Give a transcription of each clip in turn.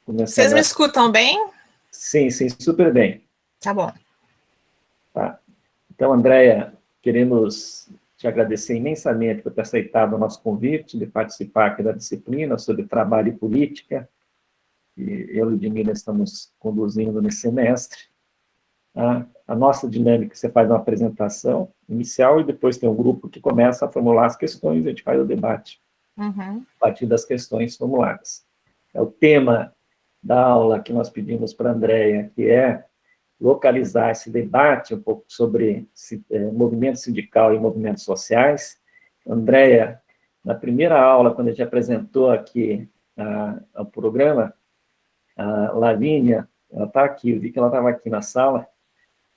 Vocês me a... escutam bem? Sim, super bem. Tá bom. Tá. Então, Andréia, queremos te agradecer imensamente por ter aceitado o nosso convite de participar aqui da disciplina sobre trabalho e política, que eu e Ludmila estamos conduzindo nesse semestre. A nossa dinâmica, você faz uma apresentação inicial e depois tem um grupo que começa a formular as questões e a gente faz o debate a partir das questões formuladas. O tema da aula que nós pedimos para a Andréia, que é localizar esse debate um pouco sobre movimento sindical e movimentos sociais. Andréia, na primeira aula, quando a gente apresentou aqui o programa, a Lavínia, ela está aqui, eu vi que ela estava aqui na sala,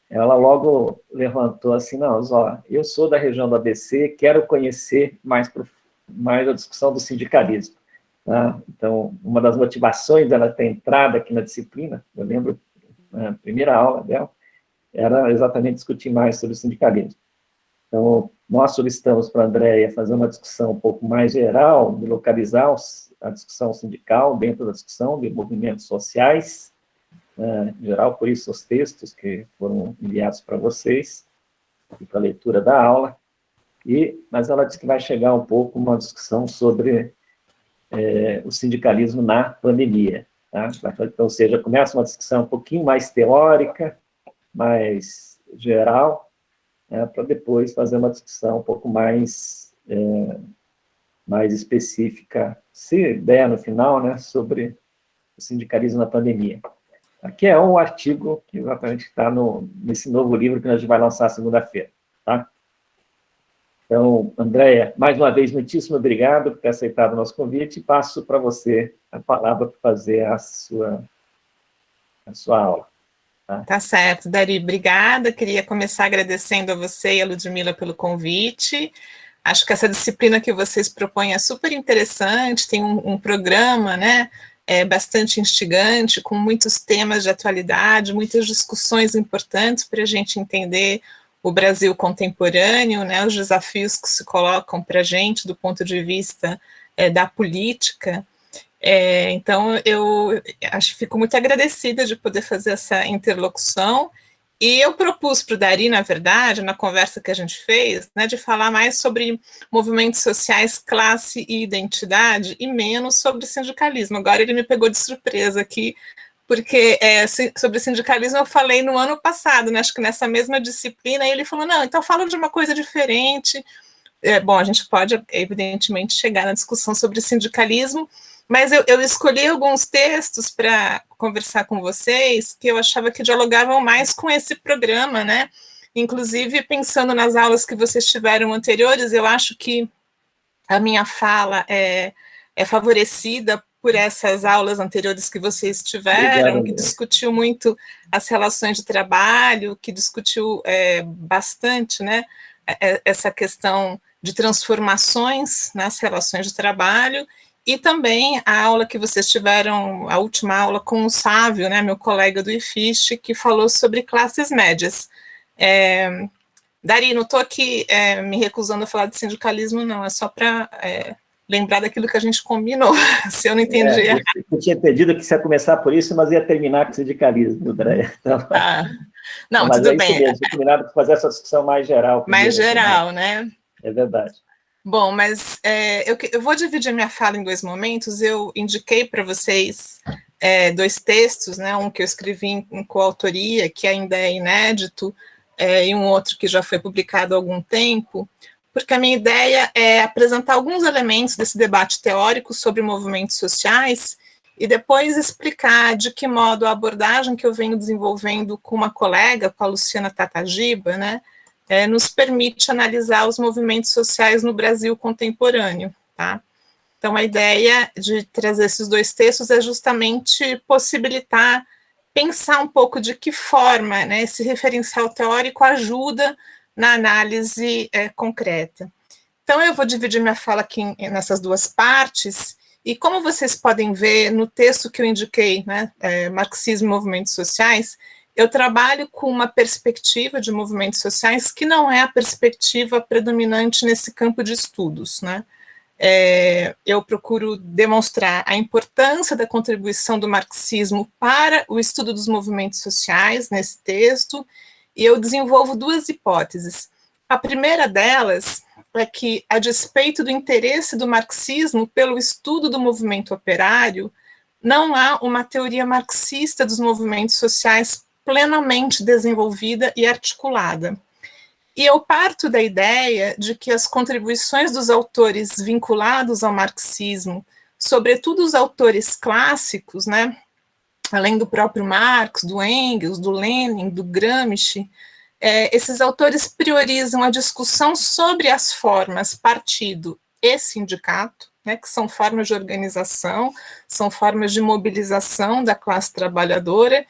ela logo levantou assim, não, ó, eu sou da região do ABC, quero conhecer mais a discussão do sindicalismo. Tá? Então, uma das motivações dela ter entrado aqui na disciplina, eu lembro, na primeira aula dela, era exatamente discutir mais sobre o sindicalismo. Então, nós solicitamos para a Andréia fazer uma discussão um pouco mais geral, de localizar a discussão sindical dentro da discussão de movimentos sociais, em geral, por isso os textos que foram enviados para vocês, e para a leitura da aula, mas ela disse que vai chegar um pouco uma discussão sobre o sindicalismo na pandemia. Tá? Então, ou seja, começa uma discussão um pouquinho mais teórica, mais geral, para depois fazer uma discussão um pouco mais específica, se der no final, né, sobre o sindicalismo na pandemia. Aqui é um artigo que exatamente está nesse novo livro que a gente vai lançar segunda-feira. Tá? Então, Andréia, mais uma vez, muitíssimo obrigado por ter aceitado o nosso convite e passo para você a palavra para fazer a sua aula. Tá certo, Dari, obrigada. Queria começar agradecendo a você e a Ludmila pelo convite. Acho que essa disciplina que vocês propõem é super interessante, tem um programa, né, bastante instigante, com muitos temas de atualidade, muitas discussões importantes para a gente entender o Brasil contemporâneo, né, os desafios que se colocam para a gente do ponto de vista da política. Então, eu fico muito agradecida de poder fazer essa interlocução, e eu propus para o Dari, na verdade, na conversa que a gente fez, né, de falar mais sobre movimentos sociais, classe e identidade, e menos sobre sindicalismo. Agora ele me pegou de surpresa aqui, porque sobre sindicalismo eu falei no ano passado, né, acho que nessa mesma disciplina, e ele falou, não, então fala de uma coisa diferente. Bom, a gente pode, evidentemente, chegar na discussão sobre sindicalismo, mas eu escolhi alguns textos para conversar com vocês que eu achava que dialogavam mais com esse programa, né? Inclusive, pensando nas aulas que vocês tiveram anteriores, eu acho que a minha fala é favorecida por essas aulas anteriores que vocês tiveram, que discutiu muito as relações de trabalho, que discutiu bastante, né, essa questão de transformações nas relações de trabalho, e também a aula que vocês tiveram, a última aula com o Sávio, né, meu colega do IFISH, que falou sobre classes médias. Dari, não estou aqui me recusando a falar de sindicalismo, não, é só para lembrar daquilo que a gente combinou, se eu não entendi errado. Eu tinha entendido que você ia começar por isso, mas ia terminar com o sindicalismo, Andréia. Então, não, mas tudo bem. Mesmo, tinha combinado com fazer essa discussão mais geral. Mais geral, né? É verdade. Bom, mas eu vou dividir minha fala em dois momentos. Eu indiquei para vocês dois textos, né? Um que eu escrevi em coautoria, que ainda é inédito, e um outro que já foi publicado há algum tempo, porque a minha ideia é apresentar alguns elementos desse debate teórico sobre movimentos sociais e depois explicar de que modo a abordagem que eu venho desenvolvendo com uma colega, com a Luciana Tatagiba, né, nos permite analisar os movimentos sociais no Brasil contemporâneo, tá? Então, a ideia de trazer esses dois textos é justamente possibilitar pensar um pouco de que forma, né, esse referencial teórico ajuda na análise concreta. Então, eu vou dividir minha fala aqui nessas duas partes, e como vocês podem ver no texto que eu indiquei, né, Marxismo e Movimentos Sociais, eu trabalho com uma perspectiva de movimentos sociais que não é a perspectiva predominante nesse campo de estudos, né? Eu procuro demonstrar a importância da contribuição do marxismo para o estudo dos movimentos sociais nesse texto, e eu desenvolvo duas hipóteses. A primeira delas é que, a despeito do interesse do marxismo pelo estudo do movimento operário, não há uma teoria marxista dos movimentos sociais plenamente desenvolvida e articulada. E eu parto da ideia de que as contribuições dos autores vinculados ao marxismo, sobretudo os autores clássicos, né, além do próprio Marx, do Engels, do Lenin, do Gramsci, esses autores priorizam a discussão sobre as formas partido e sindicato, né, que são formas de organização, são formas de mobilização da classe trabalhadora,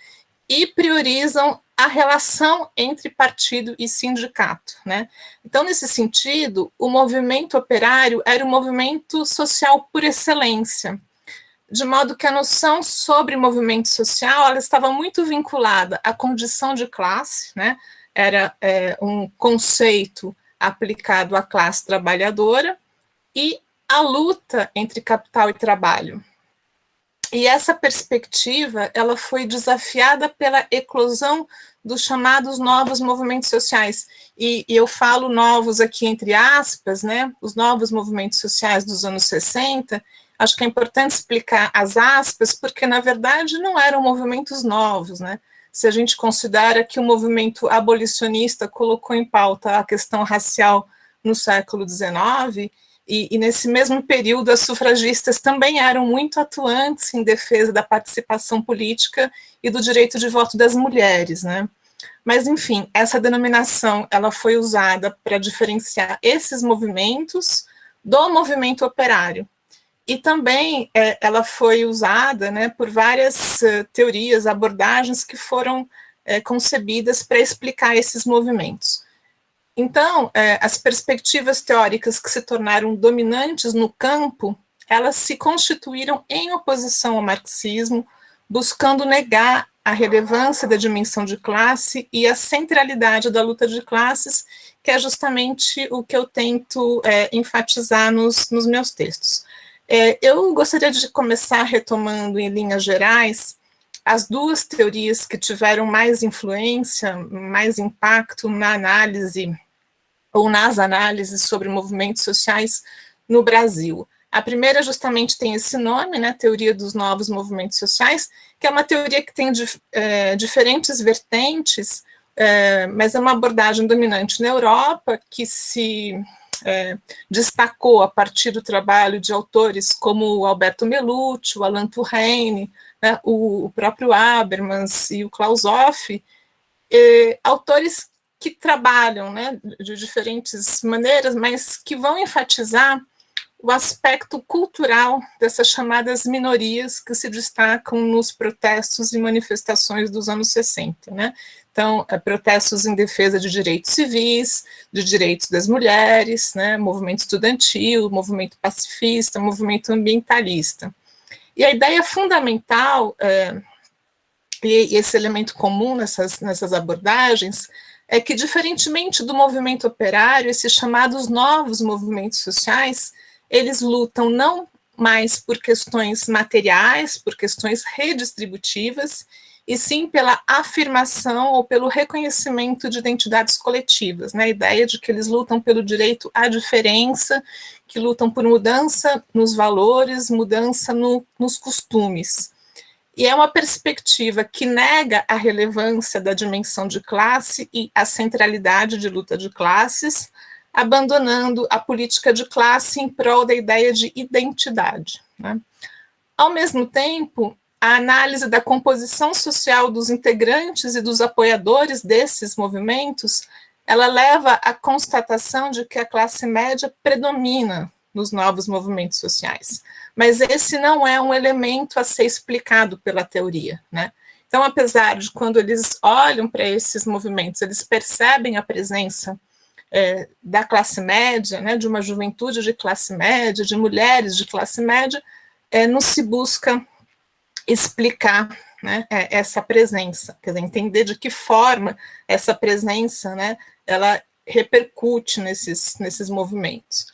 e priorizam a relação entre partido e sindicato, né? Então, nesse sentido, o movimento operário era um movimento social por excelência, de modo que a noção sobre movimento social ela estava muito vinculada à condição de classe, né? Era um conceito aplicado à classe trabalhadora e à luta entre capital e trabalho. E essa perspectiva, ela foi desafiada pela eclosão dos chamados novos movimentos sociais. E eu falo novos aqui entre aspas, né? Os novos movimentos sociais dos anos 60, acho que é importante explicar as aspas, porque, na verdade, não eram movimentos novos, né? Se a gente considera que o movimento abolicionista colocou em pauta a questão racial no século XIX, e nesse mesmo período, as sufragistas também eram muito atuantes em defesa da participação política e do direito de voto das mulheres, né? Mas, enfim, essa denominação ela foi usada para diferenciar esses movimentos do movimento operário. E também ela foi usada, né, por várias teorias, abordagens que foram concebidas para explicar esses movimentos. Então, as perspectivas teóricas que se tornaram dominantes no campo, elas se constituíram em oposição ao marxismo, buscando negar a relevância da dimensão de classe e a centralidade da luta de classes, que é justamente o que eu tento enfatizar nos meus textos. Eu gostaria de começar retomando, em linhas gerais, as duas teorias que tiveram mais influência, mais impacto na análise ou nas análises sobre movimentos sociais no Brasil. A primeira justamente tem esse nome, né, Teoria dos Novos Movimentos Sociais, que é uma teoria que tem diferentes vertentes, mas é uma abordagem dominante na Europa, que se destacou a partir do trabalho de autores como o Alberto Melucci, o Alain Touraine, né, o próprio Habermas e o Klaus Hoff, autores que trabalham, né, de diferentes maneiras, mas que vão enfatizar o aspecto cultural dessas chamadas minorias que se destacam nos protestos e manifestações dos anos 60, né? Então, protestos em defesa de direitos civis, de direitos das mulheres, né, movimento estudantil, movimento pacifista, movimento ambientalista. E a ideia fundamental, e esse elemento comum nessas abordagens, é que, diferentemente do movimento operário, esses chamados novos movimentos sociais, eles lutam não mais por questões materiais, por questões redistributivas, e sim pela afirmação ou pelo reconhecimento de identidades coletivas, né? A ideia de que eles lutam pelo direito à diferença, que lutam por mudança nos valores, mudança nos costumes. E é uma perspectiva que nega a relevância da dimensão de classe e a centralidade de luta de classes, abandonando a política de classe em prol da ideia de identidade, né? Ao mesmo tempo, a análise da composição social dos integrantes e dos apoiadores desses movimentos, ela leva à constatação de que a classe média predomina nos novos movimentos sociais. Mas esse não é um elemento a ser explicado pela teoria, né? Então, apesar de quando eles olham para esses movimentos, eles percebem a presença da classe média, né, de uma juventude de classe média, de mulheres de classe média, não se busca explicar, né, essa presença, quer dizer, entender de que forma essa presença, né, ela repercute nesses movimentos.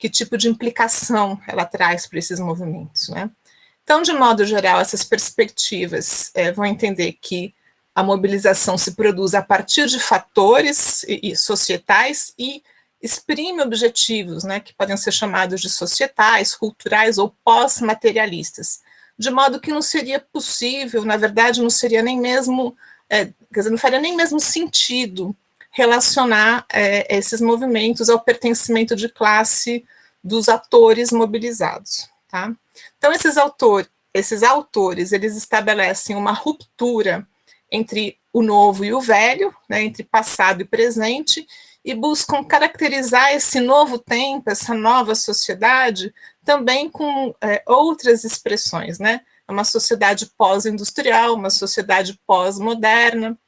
que tipo de implicação ela traz para esses movimentos, né? Então, de modo geral, essas perspectivas vão entender que a mobilização se produz a partir de fatores societais e exprime objetivos, né, que podem ser chamados de societais, culturais ou pós-materialistas, de modo que não seria possível, na verdade, não seria nem mesmo, quer dizer, não faria nem mesmo sentido relacionar esses movimentos ao pertencimento de classe dos atores mobilizados, tá? Então, esses autores, eles estabelecem uma ruptura entre o novo e o velho, né, entre passado e presente, e buscam caracterizar esse novo tempo, essa nova sociedade, também com outras expressões, né? Uma sociedade pós-industrial, uma sociedade pós-moderna.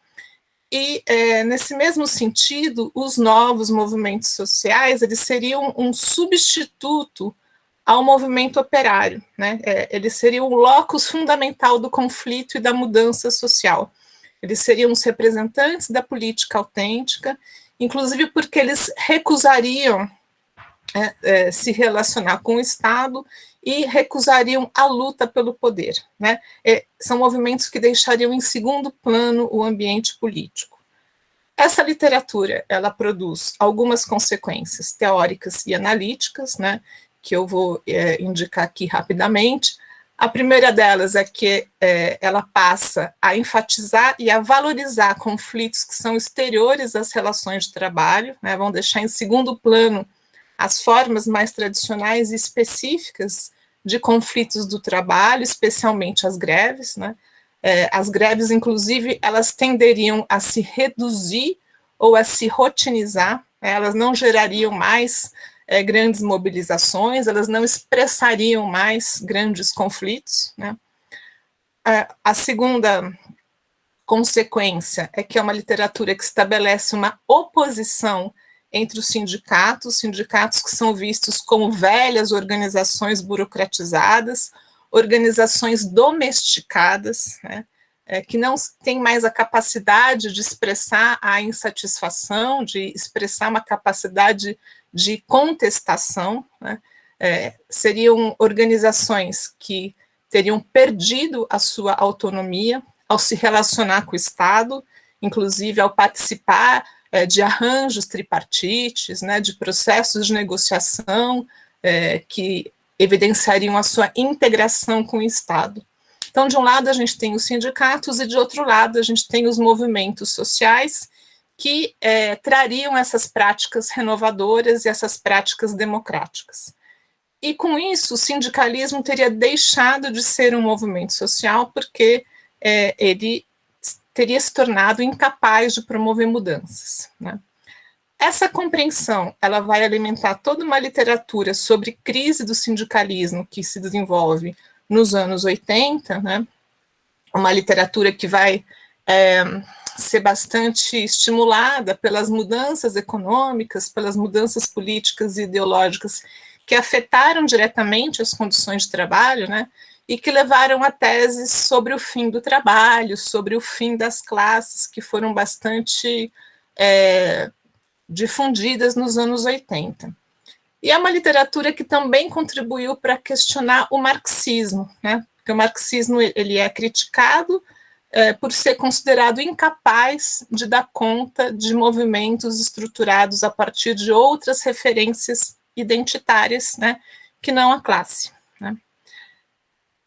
E, nesse mesmo sentido, os novos movimentos sociais, eles seriam um substituto ao movimento operário, né? Eles seriam o locus fundamental do conflito e da mudança social. Eles seriam os representantes da política autêntica, inclusive porque eles recusariam se relacionar com o Estado e recusariam a luta pelo poder, né? São movimentos que deixariam em segundo plano o ambiente político. Essa literatura, ela produz algumas consequências teóricas e analíticas, né, que eu vou indicar aqui rapidamente. A primeira delas é que ela passa a enfatizar e a valorizar conflitos que são exteriores às relações de trabalho, né, vão deixar em segundo plano as formas mais tradicionais e específicas de conflitos do trabalho, especialmente as greves, né? As greves, inclusive, elas tenderiam a se reduzir ou a se rotinizar, elas não gerariam mais grandes mobilizações, elas não expressariam mais grandes conflitos, né? A segunda consequência é que é uma literatura que estabelece uma oposição entre os sindicatos que são vistos como velhas organizações burocratizadas, organizações domesticadas, né, que não têm mais a capacidade de expressar a insatisfação, de expressar uma capacidade de contestação, né, seriam organizações que teriam perdido a sua autonomia ao se relacionar com o Estado, inclusive ao participar de arranjos tripartites, né, de processos de negociação que evidenciariam a sua integração com o Estado. Então, de um lado, a gente tem os sindicatos e, de outro lado, a gente tem os movimentos sociais que trariam essas práticas renovadoras e essas práticas democráticas. E, com isso, o sindicalismo teria deixado de ser um movimento social porque ele teria se tornado incapaz de promover mudanças, né? Essa compreensão, ela vai alimentar toda uma literatura sobre crise do sindicalismo que se desenvolve nos anos 80, né? Uma literatura que vai ser bastante estimulada pelas mudanças econômicas, pelas mudanças políticas e ideológicas que afetaram diretamente as condições de trabalho, né? E que levaram a teses sobre o fim do trabalho, sobre o fim das classes, que foram bastante difundidas nos anos 80. E é uma literatura que também contribuiu para questionar o marxismo, né? Porque o marxismo ele é criticado por ser considerado incapaz de dar conta de movimentos estruturados a partir de outras referências identitárias, né, que não a classe, né?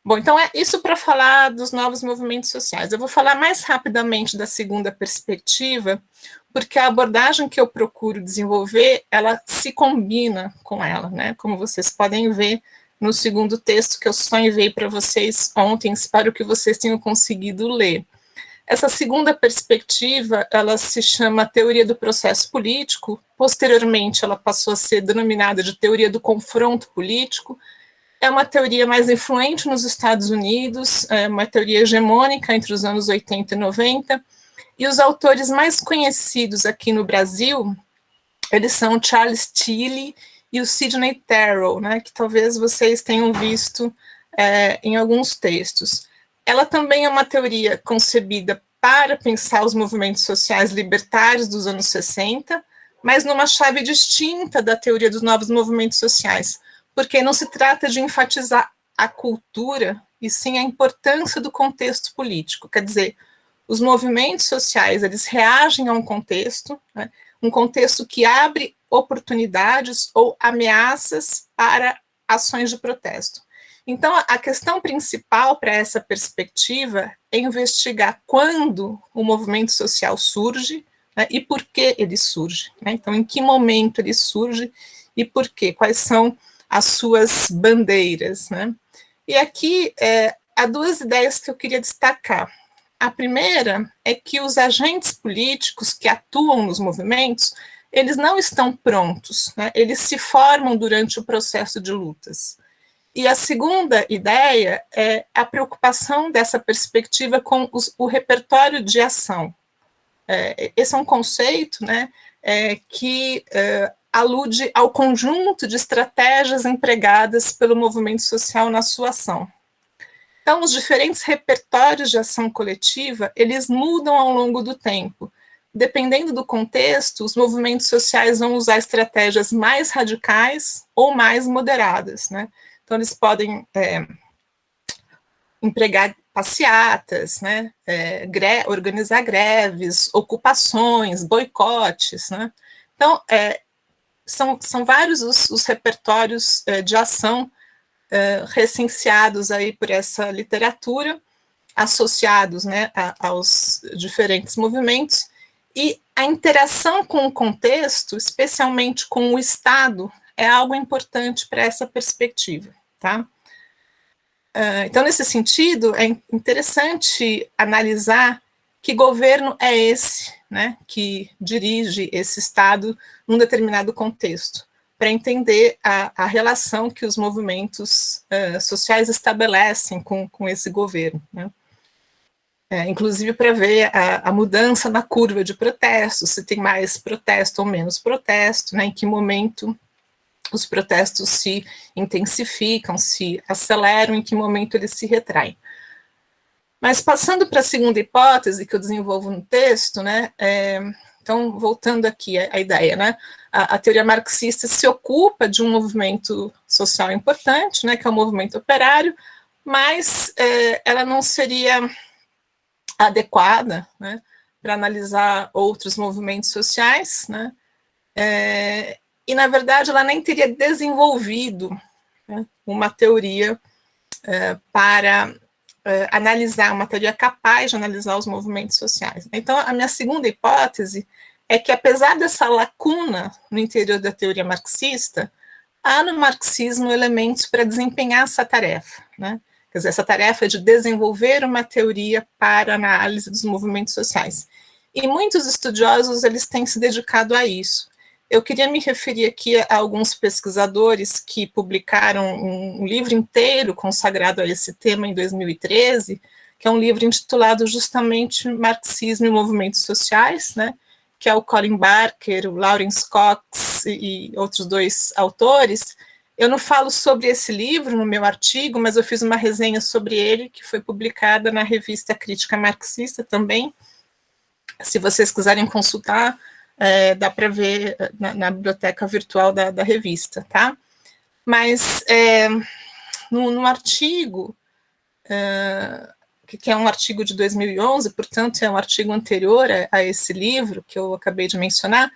Bom, então é isso para falar dos novos movimentos sociais. Eu vou falar mais rapidamente da segunda perspectiva, porque a abordagem que eu procuro desenvolver, ela se combina com ela, né? Como vocês podem ver no segundo texto que eu só enviei para vocês ontem, espero que vocês tenham conseguido ler. Essa segunda perspectiva, ela se chama teoria do processo político, posteriormente ela passou a ser denominada de teoria do confronto político. É uma teoria mais influente nos Estados Unidos, é uma teoria hegemônica entre os anos 80 e 90, e os autores mais conhecidos aqui no Brasil, eles são o Charles Tilly e o Sidney Terrell, né, que talvez vocês tenham visto em alguns textos. Ela também é uma teoria concebida para pensar os movimentos sociais libertários dos anos 60, mas numa chave distinta da teoria dos novos movimentos sociais, porque não se trata de enfatizar a cultura, e sim a importância do contexto político. Quer dizer, os movimentos sociais, eles reagem a um contexto, né, um contexto que abre oportunidades ou ameaças para ações de protesto. Então, a questão principal para essa perspectiva é investigar quando o movimento social surge, né, e por que ele surge. Né? Então, em que momento ele surge e por quê? Quais são as suas bandeiras. Né? E aqui há duas ideias que eu queria destacar. A primeira é que os agentes políticos que atuam nos movimentos, eles não estão prontos, né? Eles se formam durante o processo de lutas. E a segunda ideia é a preocupação dessa perspectiva com o repertório de ação. Esse é um conceito, né, que alude ao conjunto de estratégias empregadas pelo movimento social na sua ação. Então, os diferentes repertórios de ação coletiva, eles mudam ao longo do tempo. Dependendo do contexto, os movimentos sociais vão usar estratégias mais radicais ou mais moderadas, né? Então, eles podem empregar passeatas, né? Organizar greves, ocupações, boicotes, né? Então, são vários os repertórios de ação recenseados aí por essa literatura, associados, né, aos diferentes movimentos, e a interação com o contexto, especialmente com o Estado, é algo importante para essa perspectiva, tá? Então, nesse sentido, é interessante analisar que governo é esse, né, que dirige esse Estado num determinado contexto, para entender a relação que os movimentos sociais estabelecem com esse governo, né? Inclusive para ver a mudança na curva de protestos, se tem mais protesto ou menos protesto, né, em que momento os protestos se intensificam, se aceleram, em que momento eles se retraem. Mas passando para a segunda hipótese que eu desenvolvo no texto, né, então, voltando aqui à ideia, né, a teoria marxista se ocupa de um movimento social importante, né, que é o movimento operário, mas ela não seria adequada, né, para analisar outros movimentos sociais, né, e, na verdade, ela nem teria desenvolvido, né, uma teoria para analisar, uma teoria capaz de analisar os movimentos sociais. Então, a minha segunda hipótese é que, apesar dessa lacuna no interior da teoria marxista, há no marxismo elementos para desempenhar essa tarefa, né? Quer dizer, essa tarefa de desenvolver uma teoria para análise dos movimentos sociais. E muitos estudiosos, eles têm se dedicado a isso. Eu queria me referir aqui a alguns pesquisadores que publicaram um livro inteiro consagrado a esse tema em 2013, que é um livro intitulado justamente Marxismo e Movimentos Sociais, né, que é o Colin Barker, o Lawrence Cox e outros dois autores. Eu não falo sobre esse livro no meu artigo, mas eu fiz uma resenha sobre ele, que foi publicada na revista Crítica Marxista também. Se vocês quiserem consultar, dá para ver na biblioteca virtual da revista, tá? Mas no artigo, que é um artigo de 2011, portanto é um artigo anterior a esse livro que eu acabei de mencionar,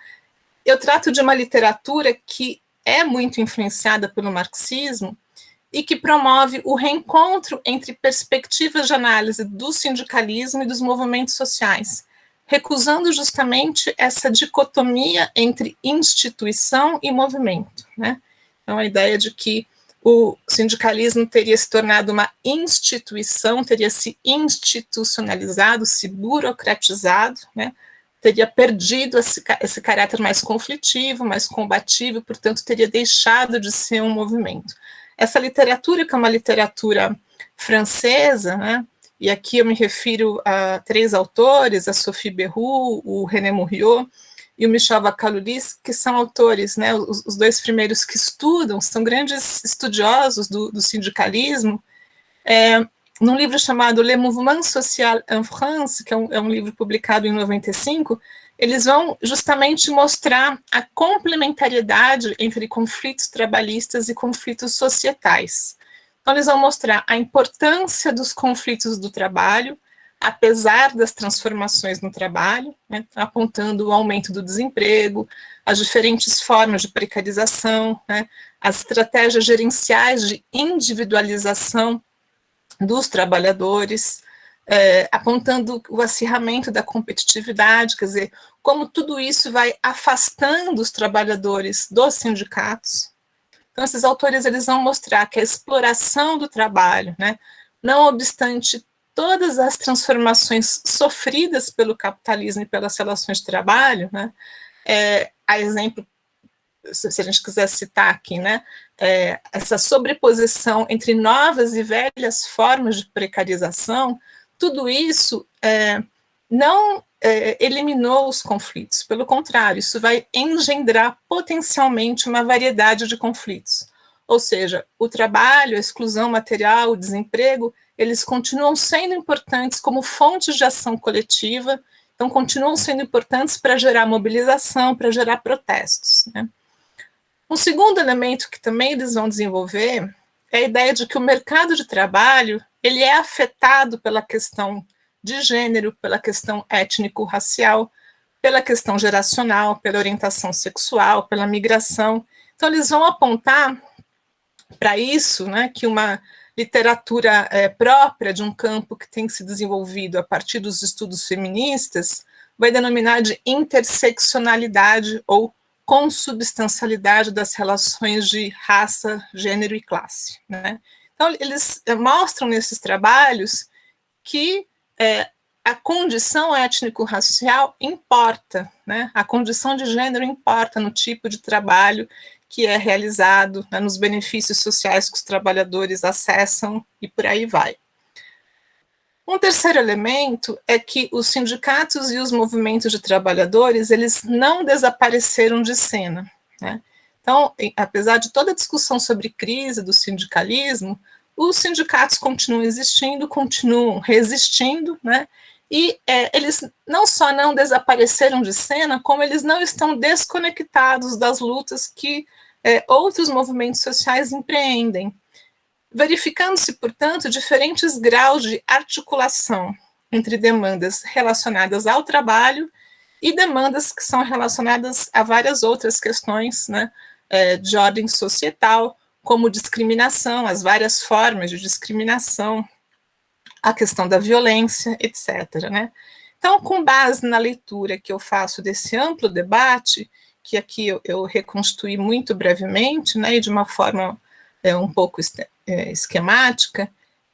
eu trato de uma literatura que é muito influenciada pelo marxismo e que promove o reencontro entre perspectivas de análise do sindicalismo e dos movimentos sociais, recusando justamente essa dicotomia entre instituição e movimento, né? Então, a ideia de que o sindicalismo teria se tornado uma instituição, teria se institucionalizado, se burocratizado, né? Teria perdido esse caráter mais conflitivo, mais combativo, portanto, teria deixado de ser um movimento. Essa literatura, que é uma literatura francesa, né? E aqui eu me refiro a 3 autores, a Sophie Berrou, o René Muriot e o Michel Vaccalulis, que são autores, né, os 2 primeiros que estudam, são grandes estudiosos do sindicalismo, num livro chamado Le Mouvement Social en France, que é um livro publicado em 95, eles vão justamente mostrar a complementariedade entre conflitos trabalhistas e conflitos societais. Então, eles vão mostrar a importância dos conflitos do trabalho, apesar das transformações no trabalho, né, apontando o aumento do desemprego, as diferentes formas de precarização, né, as estratégias gerenciais de individualização dos trabalhadores, apontando o acirramento da competitividade, quer dizer, como tudo isso vai afastando os trabalhadores dos sindicatos. Então, esses autores eles vão mostrar que a exploração do trabalho, né, não obstante todas as transformações sofridas pelo capitalismo e pelas relações de trabalho, né, a exemplo, se a gente quiser citar aqui, né, essa sobreposição entre novas e velhas formas de precarização, tudo isso não eliminou os conflitos, pelo contrário, isso vai engendrar potencialmente uma variedade de conflitos. Ou seja, o trabalho, a exclusão material, o desemprego, eles continuam sendo importantes como fontes de ação coletiva, então continuam sendo importantes para gerar mobilização, para gerar protestos, né? Um segundo elemento que também eles vão desenvolver é a ideia de que o mercado de trabalho ele é afetado pela questão de gênero, pela questão étnico-racial, pela questão geracional, pela orientação sexual, pela migração. Então, eles vão apontar para isso, né, que uma literatura própria de um campo que tem se desenvolvido a partir dos estudos feministas vai denominar de interseccionalidade ou consubstancialidade das relações de raça, gênero e classe, né? Então, eles mostram nesses trabalhos que a condição étnico-racial importa, né? A condição de gênero importa no tipo de trabalho que é realizado, né, nos benefícios sociais que os trabalhadores acessam e por aí vai. Um terceiro elemento é que os sindicatos e os movimentos de trabalhadores, eles não desapareceram de cena, né? Então, apesar de toda a discussão sobre crise do sindicalismo, os sindicatos continuam existindo, continuam resistindo, né? E eles não só não desapareceram de cena, como eles não estão desconectados das lutas que outros movimentos sociais empreendem, verificando-se, portanto, diferentes graus de articulação entre demandas relacionadas ao trabalho e demandas que são relacionadas a várias outras questões, né, de ordem societal, como discriminação, as várias formas de discriminação, a questão da violência, etc., né? Então, com base na leitura que eu faço desse amplo debate, que aqui eu reconstruí muito brevemente, né, e de uma forma um pouco esquemática,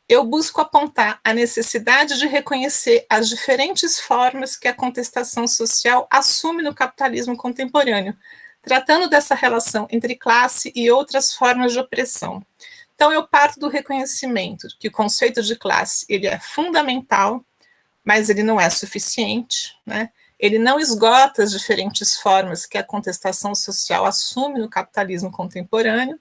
eu busco apontar a necessidade de reconhecer as diferentes formas que a contestação social assume no capitalismo contemporâneo, tratando dessa relação entre classe e outras formas de opressão. Então, eu parto do reconhecimento que o conceito de classe ele é fundamental, mas ele não é suficiente, né? Ele não esgota as diferentes formas que a contestação social assume no capitalismo contemporâneo,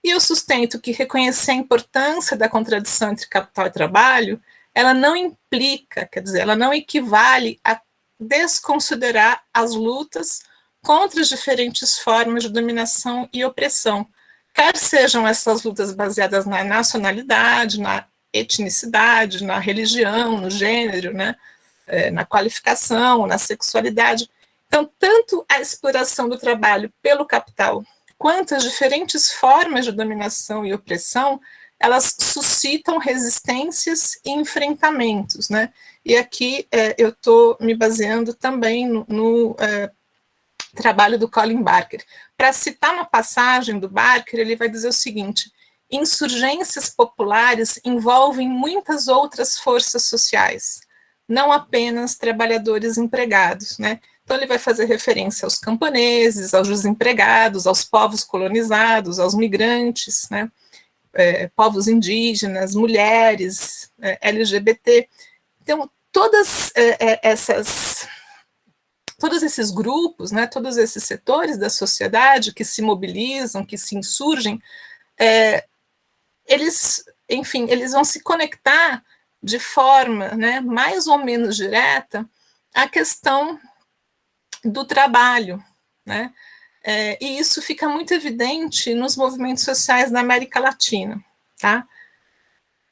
e eu sustento que reconhecer a importância da contradição entre capital e trabalho, ela não implica, quer dizer, ela não equivale a desconsiderar as lutas contra as diferentes formas de dominação e opressão, quer sejam essas lutas baseadas na nacionalidade, na etnicidade, na religião, no gênero, né, na qualificação, na sexualidade. Então, tanto a exploração do trabalho pelo capital, quanto as diferentes formas de dominação e opressão, elas suscitam resistências e enfrentamentos, né? E aqui eu estou me baseando também no trabalho do Colin Barker. Para citar uma passagem do Barker, ele vai dizer o seguinte: insurgências populares envolvem muitas outras forças sociais, não apenas trabalhadores empregados, né? Então ele vai fazer referência aos camponeses, aos desempregados, aos povos colonizados, aos migrantes, né? Povos indígenas, mulheres, LGBT. Então, todos esses grupos, né, todos esses setores da sociedade que se mobilizam, que se insurgem, eles vão se conectar de forma, né, mais ou menos direta à questão do trabalho, né? E isso fica muito evidente nos movimentos sociais da América Latina, tá?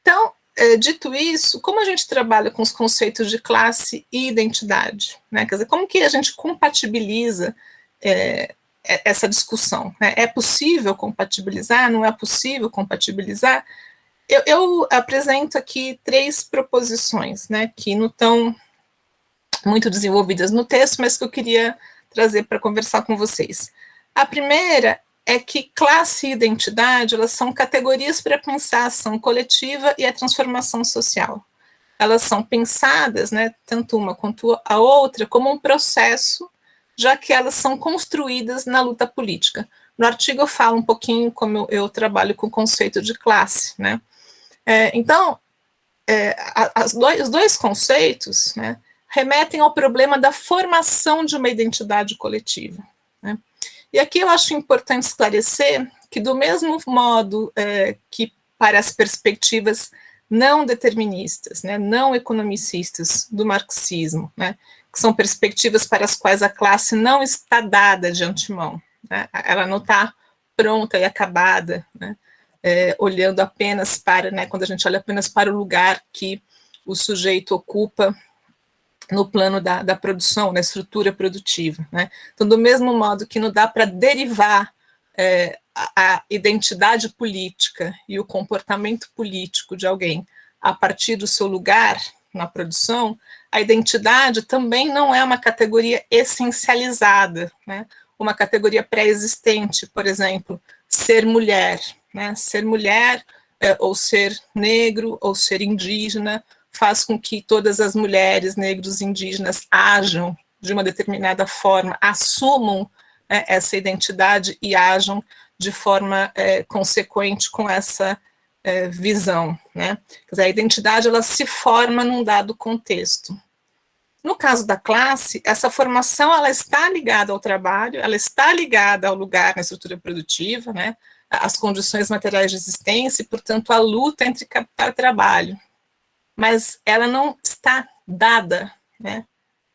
Então, dito isso, como a gente trabalha com os conceitos de classe e identidade, né? Quer dizer, como que a gente compatibiliza essa discussão, né? É possível compatibilizar? Não é possível compatibilizar? Eu apresento aqui 3 proposições, né, que não estão muito desenvolvidas no texto, mas que eu queria trazer para conversar com vocês. A primeira é que classe e identidade, elas são categorias para pensar a ação coletiva e a transformação social. Elas são pensadas, né, tanto uma quanto a outra, como um processo, já que elas são construídas na luta política. No artigo eu falo um pouquinho como eu trabalho com o conceito de classe, né. Então, os dois conceitos, né, remetem ao problema da formação de uma identidade coletiva, né? E aqui eu acho importante esclarecer que, do mesmo modo que para as perspectivas não deterministas, né, não economicistas do marxismo, né, que são perspectivas para as quais a classe não está dada de antemão, né, ela não está pronta e acabada, né, olhando apenas para, né, quando a gente olha apenas para o lugar que o sujeito ocupa no plano da produção, na estrutura produtiva, né? Então, do mesmo modo que não dá para derivar a identidade política e o comportamento político de alguém a partir do seu lugar na produção, a identidade também não é uma categoria essencializada, né? Uma categoria pré-existente, por exemplo, ser mulher, né? Ser mulher ou ser negro ou ser indígena faz com que todas as mulheres, negros, indígenas ajam de uma determinada forma, assumam essa identidade e ajam de forma consequente com essa visão, né? Quer dizer, a identidade ela se forma num dado contexto. No caso da classe, essa formação ela está ligada ao trabalho, ela está ligada ao lugar na estrutura produtiva, né? Às condições materiais de existência e, portanto, à luta entre capital e trabalho. Mas ela não está dada, né?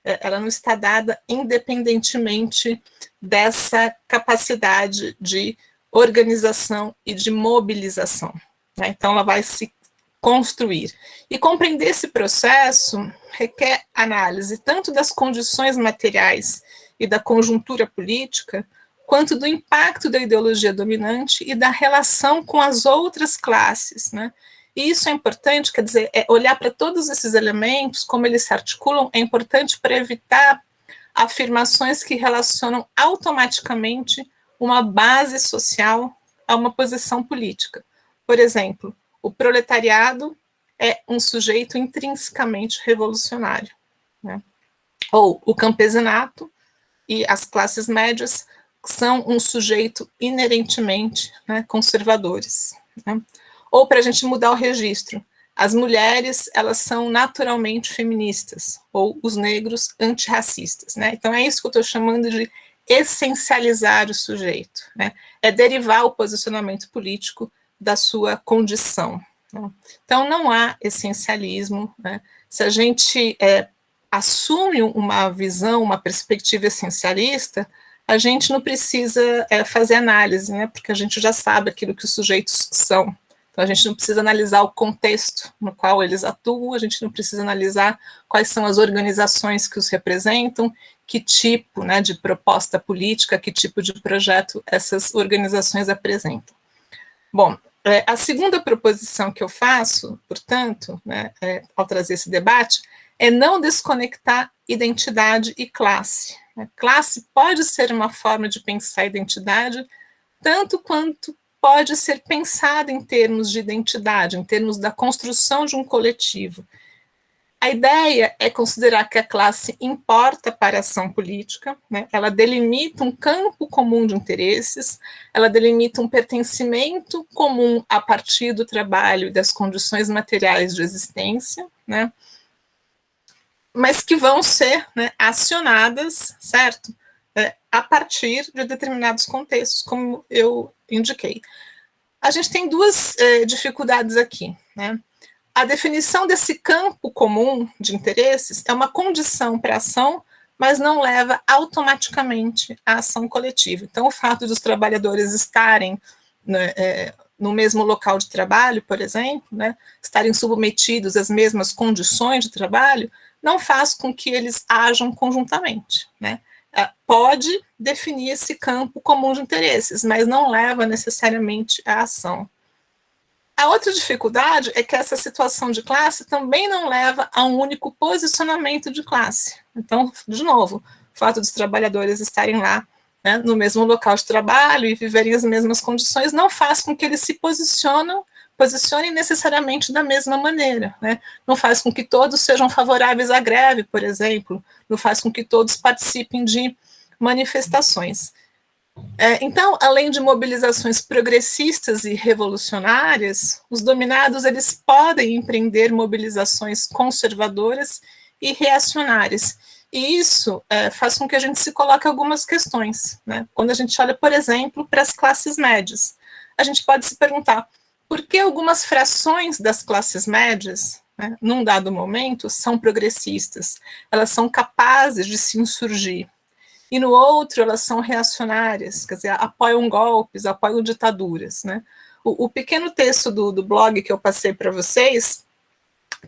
Ela não está dada independentemente dessa capacidade de organização e de mobilização, né? Então, ela vai se construir. E compreender esse processo requer análise tanto das condições materiais e da conjuntura política, quanto do impacto da ideologia dominante e da relação com as outras classes, né? E isso é importante, quer dizer, olhar para todos esses elementos, como eles se articulam, é importante para evitar afirmações que relacionam automaticamente uma base social a uma posição política. Por exemplo, o proletariado é um sujeito intrinsecamente revolucionário, né? Ou o campesinato e as classes médias são um sujeito inerentemente, né, conservadores, né? Ou para a gente mudar o registro, as mulheres elas são naturalmente feministas, ou os negros antirracistas, né? Então é isso que eu estou chamando de essencializar o sujeito, né? É derivar o posicionamento político da sua condição, né? Então não há essencialismo, né? Se a gente assume uma visão, uma perspectiva essencialista, a gente não precisa fazer análise, né? Porque a gente já sabe aquilo que os sujeitos são. Então, a gente não precisa analisar o contexto no qual eles atuam, a gente não precisa analisar quais são as organizações que os representam, que tipo, né, de proposta política, que tipo de projeto essas organizações apresentam. Bom, a segunda proposição que eu faço, portanto, né, ao trazer esse debate, é não desconectar identidade e classe. Classe pode ser uma forma de pensar a identidade, tanto quanto pode ser pensada em termos de identidade, em termos da construção de um coletivo. A ideia é considerar que a classe importa para a ação política, né? Ela delimita um campo comum de interesses, ela delimita um pertencimento comum a partir do trabalho e das condições materiais de existência, né? Mas que vão ser, né, acionadas, certo? A partir de determinados contextos, como eu indiquei. A gente tem duas dificuldades aqui, né? A definição desse campo comum de interesses é uma condição para a ação, mas não leva automaticamente à ação coletiva. Então, o fato dos trabalhadores estarem, né, no mesmo local de trabalho, por exemplo, né, estarem submetidos às mesmas condições de trabalho, não faz com que eles ajam conjuntamente, né? Pode definir esse campo comum de interesses, mas não leva necessariamente à ação. A outra dificuldade é que essa situação de classe também não leva a um único posicionamento de classe. Então, de novo, o fato dos trabalhadores estarem lá, né, no mesmo local de trabalho e viverem as mesmas condições não faz com que eles se posicionem necessariamente da mesma maneira, né? Não faz com que todos sejam favoráveis à greve, por exemplo, não faz com que todos participem de manifestações. Então, além de mobilizações progressistas e revolucionárias, os dominados eles podem empreender mobilizações conservadoras e reacionárias. E isso faz com que a gente se coloque algumas questões, né? Quando a gente olha, por exemplo, para as classes médias, a gente pode se perguntar por que algumas frações das classes médias, né, num dado momento, são progressistas, elas são capazes de se insurgir, e no outro elas são reacionárias, quer dizer, apoiam golpes, apoiam ditaduras, né? O pequeno texto do blog que eu passei para vocês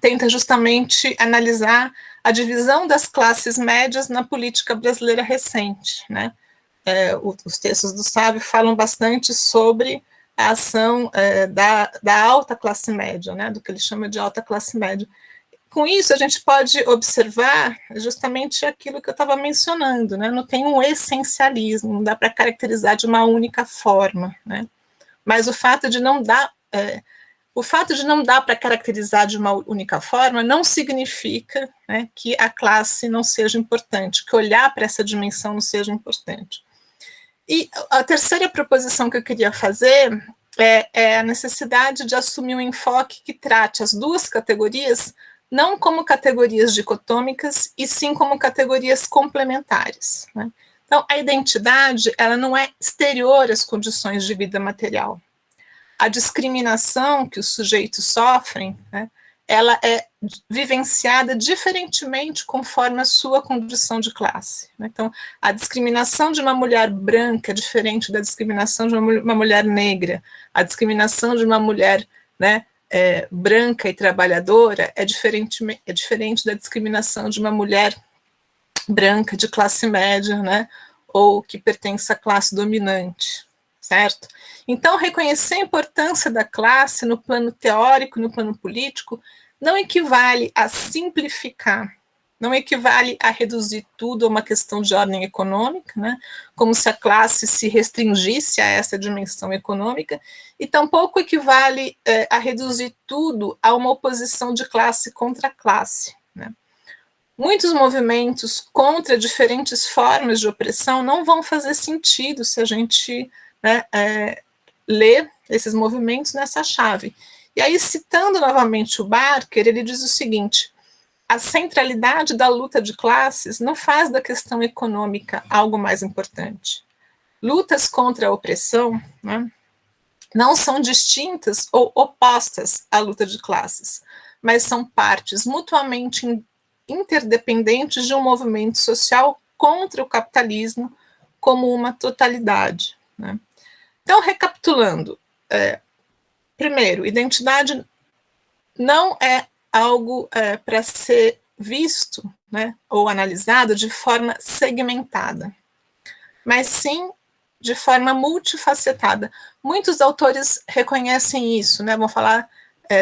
tenta justamente analisar a divisão das classes médias na política brasileira recente, né? Os textos do Sávio falam bastante sobre a ação da alta classe média, né? Do que ele chama de alta classe média. Com isso, a gente pode observar justamente aquilo que eu estava mencionando, né? Não tem um essencialismo, não dá para caracterizar de uma única forma, né? Mas o fato de não dar para caracterizar de uma única forma não significa, né, que a classe não seja importante, que olhar para essa dimensão não seja importante. E a terceira proposição que eu queria fazer é a necessidade de assumir um enfoque que trate as duas categorias não como categorias dicotômicas, e sim como categorias complementares, né? Então, a identidade, ela não é exterior às condições de vida material. A discriminação que os sujeitos sofrem, né, ela é vivenciada diferentemente conforme a sua condição de classe, né? Então, a discriminação de uma mulher branca é diferente da discriminação de uma mulher negra, a discriminação de uma mulher, né, branca e trabalhadora é diferente da discriminação de uma mulher branca de classe média, né, ou que pertence à classe dominante, certo? Então, reconhecer a importância da classe no plano teórico, no plano político, não equivale a simplificar, não equivale a reduzir tudo a uma questão de ordem econômica, né, como se a classe se restringisse a essa dimensão econômica, e tampouco equivale a reduzir tudo a uma oposição de classe contra classe, né. Muitos movimentos contra diferentes formas de opressão não vão fazer sentido se a gente, né, ler esses movimentos nessa chave. E aí, citando novamente o Barker, ele diz o seguinte: a centralidade da luta de classes não faz da questão econômica algo mais importante. Lutas contra a opressão, né, não são distintas ou opostas à luta de classes, mas são partes mutuamente interdependentes de um movimento social contra o capitalismo como uma totalidade, né? Então, recapitulando, primeiro, identidade não é algo para ser visto, né, ou analisado de forma segmentada, mas sim de forma multifacetada. Muitos autores reconhecem isso, né, vão falar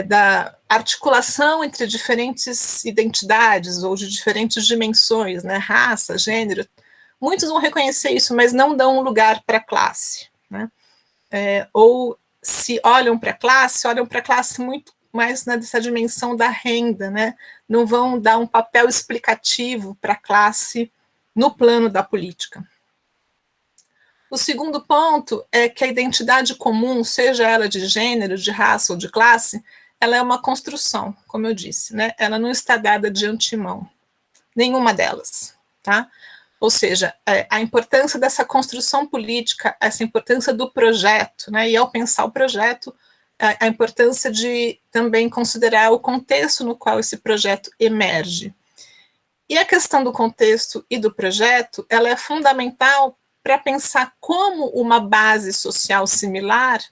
da articulação entre diferentes identidades ou de diferentes dimensões, né, raça, gênero. Muitos vão reconhecer isso, mas não dão um lugar para a classe, né? Ou se olham para a classe muito mais nessa dimensão da renda, né? Não vão dar um papel explicativo para a classe no plano da política. O segundo ponto é que a identidade comum, seja ela de gênero, de raça ou de classe, ela é uma construção, como eu disse, né? Ela não está dada de antemão, nenhuma delas, tá? Ou seja, a importância dessa construção política, essa importância do projeto, né? E ao pensar o projeto, a importância de também considerar o contexto no qual esse projeto emerge. E a questão do contexto e do projeto, ela é fundamental para pensar como uma base social similar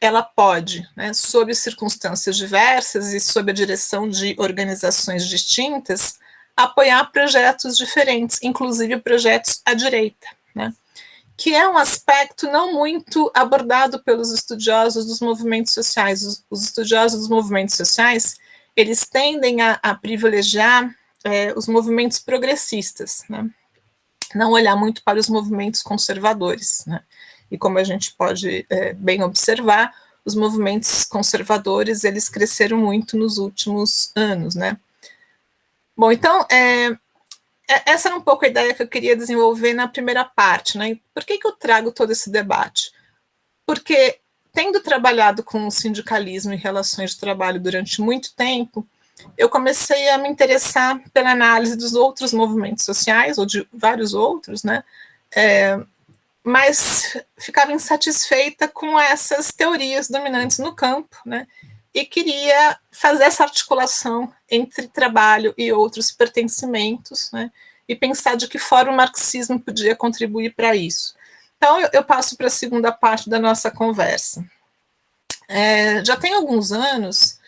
ela pode, né, sob circunstâncias diversas e sob a direção de organizações distintas, apoiar projetos diferentes, inclusive projetos à direita, né, que é um aspecto não muito abordado pelos estudiosos dos movimentos sociais. Os estudiosos dos movimentos sociais, eles tendem a privilegiar os movimentos progressistas, né, não olhar muito para os movimentos conservadores, né. E como a gente pode bem observar, os movimentos conservadores, eles cresceram muito nos últimos anos, né. Bom, então, essa era um pouco a ideia que eu queria desenvolver na primeira parte, né. Por que eu trago todo esse debate? Porque, tendo trabalhado com o sindicalismo e relações de trabalho durante muito tempo, eu comecei a me interessar pela análise dos outros movimentos sociais, ou de vários outros, né, mas ficava insatisfeita com essas teorias dominantes no campo, né, e queria fazer essa articulação entre trabalho e outros pertencimentos, né, e pensar de que forma o marxismo podia contribuir para isso. Então, eu passo para a segunda parte da nossa conversa. Já tem alguns anos,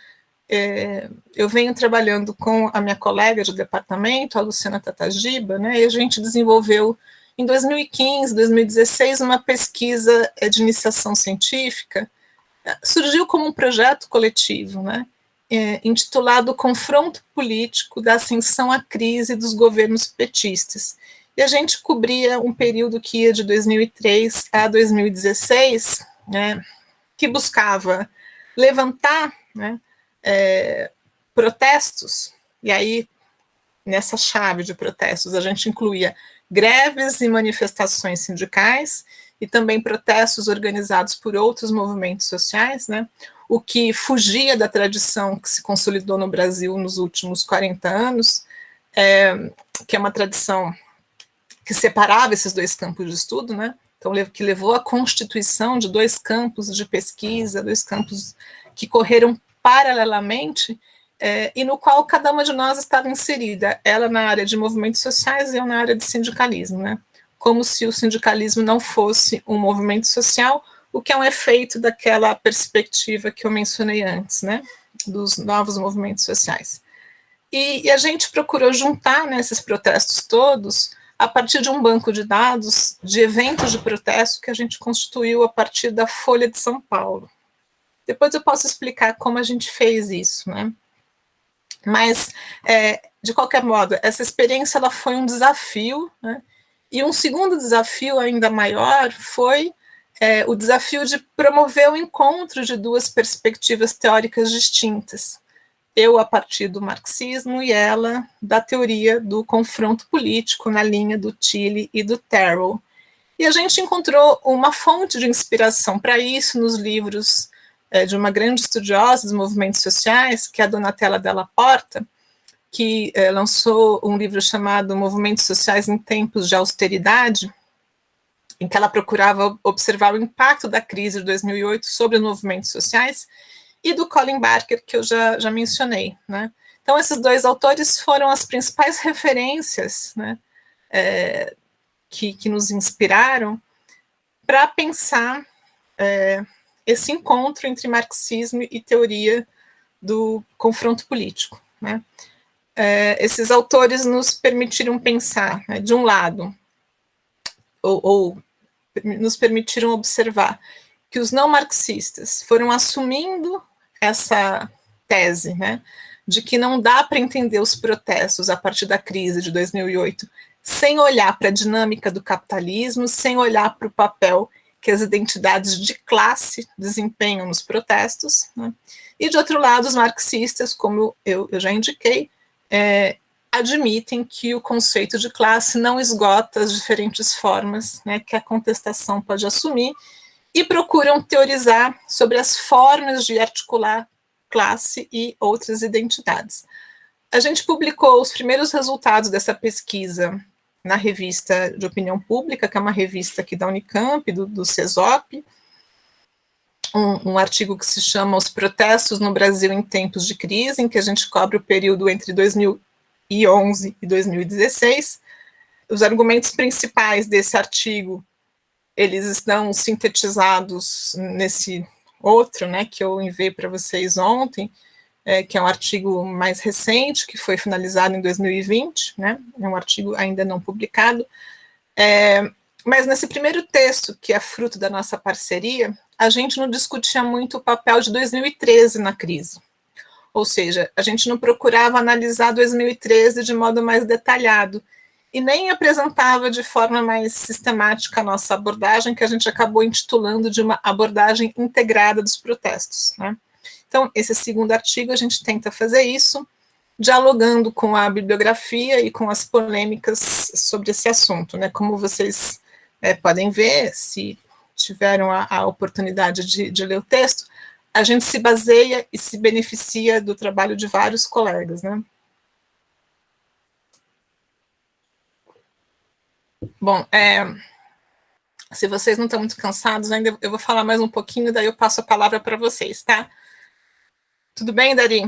eu venho trabalhando com a minha colega de departamento, a Luciana Tatagiba, né, e a gente desenvolveu, em 2015, 2016, uma pesquisa de iniciação científica, surgiu como um projeto coletivo, né, intitulado Confronto Político da Ascensão à Crise dos Governos Petistas. E a gente cobria um período que ia de 2003 a 2016, né, que buscava levantar, né, protestos, e aí, nessa chave de protestos, a gente incluía greves e manifestações sindicais, e também protestos organizados por outros movimentos sociais, né, o que fugia da tradição que se consolidou no Brasil nos últimos 40 anos, que é uma tradição que separava esses dois campos de estudo, né, então, que levou à constituição de dois campos de pesquisa, dois campos que correram paralelamente, e no qual cada uma de nós estava inserida, ela na área de movimentos sociais e eu na área de sindicalismo, né? Como se o sindicalismo não fosse um movimento social, o que é um efeito daquela perspectiva que eu mencionei antes, né? Dos novos movimentos sociais. E a gente procurou juntar, né, esses protestos todos a partir de um banco de dados de eventos de protesto que a gente constituiu a partir da Folha de São Paulo. Depois eu posso explicar como a gente fez isso, né? Mas, de qualquer modo, essa experiência ela foi um desafio, né? E um segundo desafio ainda maior foi o desafio de promover o encontro de duas perspectivas teóricas distintas. Eu a partir do marxismo e ela da teoria do confronto político na linha do Tilly e do Terrell. E a gente encontrou uma fonte de inspiração para isso nos livros de uma grande estudiosa dos movimentos sociais, que é a Donatella Della Porta, que lançou um livro chamado Movimentos Sociais em Tempos de Austeridade, em que ela procurava observar o impacto da crise de 2008 sobre os movimentos sociais, e do Colin Barker, que eu já mencionei, né? Então, esses dois autores foram as principais referências, né, que nos inspiraram para pensar esse encontro entre marxismo e teoria do confronto político, né? Esses autores nos permitiram pensar, né, de um lado, ou nos permitiram observar que os não marxistas foram assumindo essa tese, né, de que não dá para entender os protestos a partir da crise de 2008 sem olhar para a dinâmica do capitalismo, sem olhar para o papel que as identidades de classe desempenham nos protestos, né? E, de outro lado, os marxistas, como eu já indiquei, admitem que o conceito de classe não esgota as diferentes formas, né, que a contestação pode assumir, e procuram teorizar sobre as formas de articular classe e outras identidades. A gente publicou os primeiros resultados dessa pesquisa na revista de Opinião Pública, que é uma revista aqui da Unicamp, do CESOP, um artigo que se chama Os Protestos no Brasil em Tempos de Crise, em que a gente cobre o período entre 2000 2011 e 2016. Os argumentos principais desse artigo, eles estão sintetizados nesse outro, né, que eu enviei para vocês ontem, que é um artigo mais recente, que foi finalizado em 2020, né, é um artigo ainda não publicado. Mas nesse primeiro texto, que é fruto da nossa parceria, a gente não discutia muito o papel de 2013 na crise. Ou seja, a gente não procurava analisar 2013 de modo mais detalhado, e nem apresentava de forma mais sistemática a nossa abordagem, que a gente acabou intitulando de uma abordagem integrada dos protestos, né? Então, esse segundo artigo, a gente tenta fazer isso, dialogando com a bibliografia e com as polêmicas sobre esse assunto, né? Como vocês podem ver, se tiveram a oportunidade de ler o texto, a gente se baseia e se beneficia do trabalho de vários colegas, né? Bom, se vocês não estão muito cansados, ainda eu vou falar mais um pouquinho, daí eu passo a palavra para vocês, tá? Tudo bem, Dari?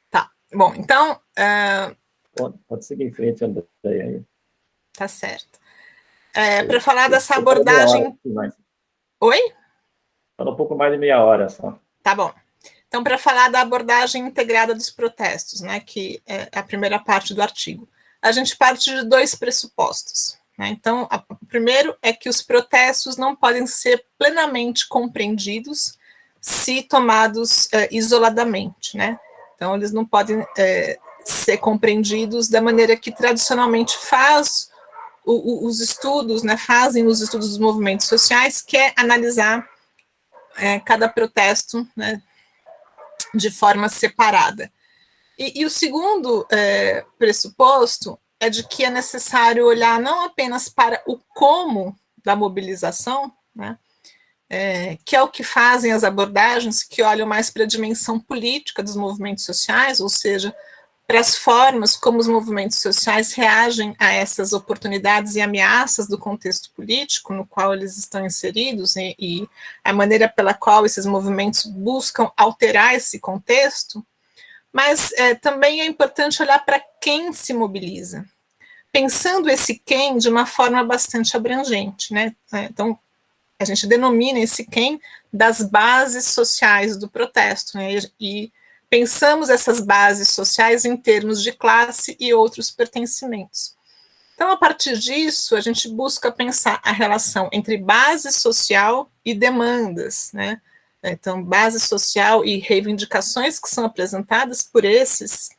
Tá, bom, então... Pode seguir em frente, Andréia. Tá certo. Para falar dessa abordagem... Oi? Fala um pouco mais de meia hora só. Tá bom. Então, para falar da abordagem integrada dos protestos, né, que é a primeira parte do artigo, a gente parte de dois pressupostos, né? Então, o primeiro é que os protestos não podem ser plenamente compreendidos se tomados isoladamente, né? Então, eles não podem ser compreendidos da maneira que tradicionalmente os estudos, né, fazem os estudos dos movimentos sociais, que é analisar cada protesto, né, de forma separada. E o segundo pressuposto é de que é necessário olhar não apenas para o como da mobilização, né, que é o que fazem as abordagens que olham mais para a dimensão política dos movimentos sociais, ou seja, para as formas como os movimentos sociais reagem a essas oportunidades e ameaças do contexto político no qual eles estão inseridos, e a maneira pela qual esses movimentos buscam alterar esse contexto, mas também é importante olhar para quem se mobiliza, pensando esse quem de uma forma bastante abrangente, né? Então, a gente denomina esse quem das bases sociais do protesto, né? E pensamos essas bases sociais em termos de classe e outros pertencimentos. Então, a partir disso, a gente busca pensar a relação entre base social e demandas, né? Então, base social e reivindicações que são apresentadas por esses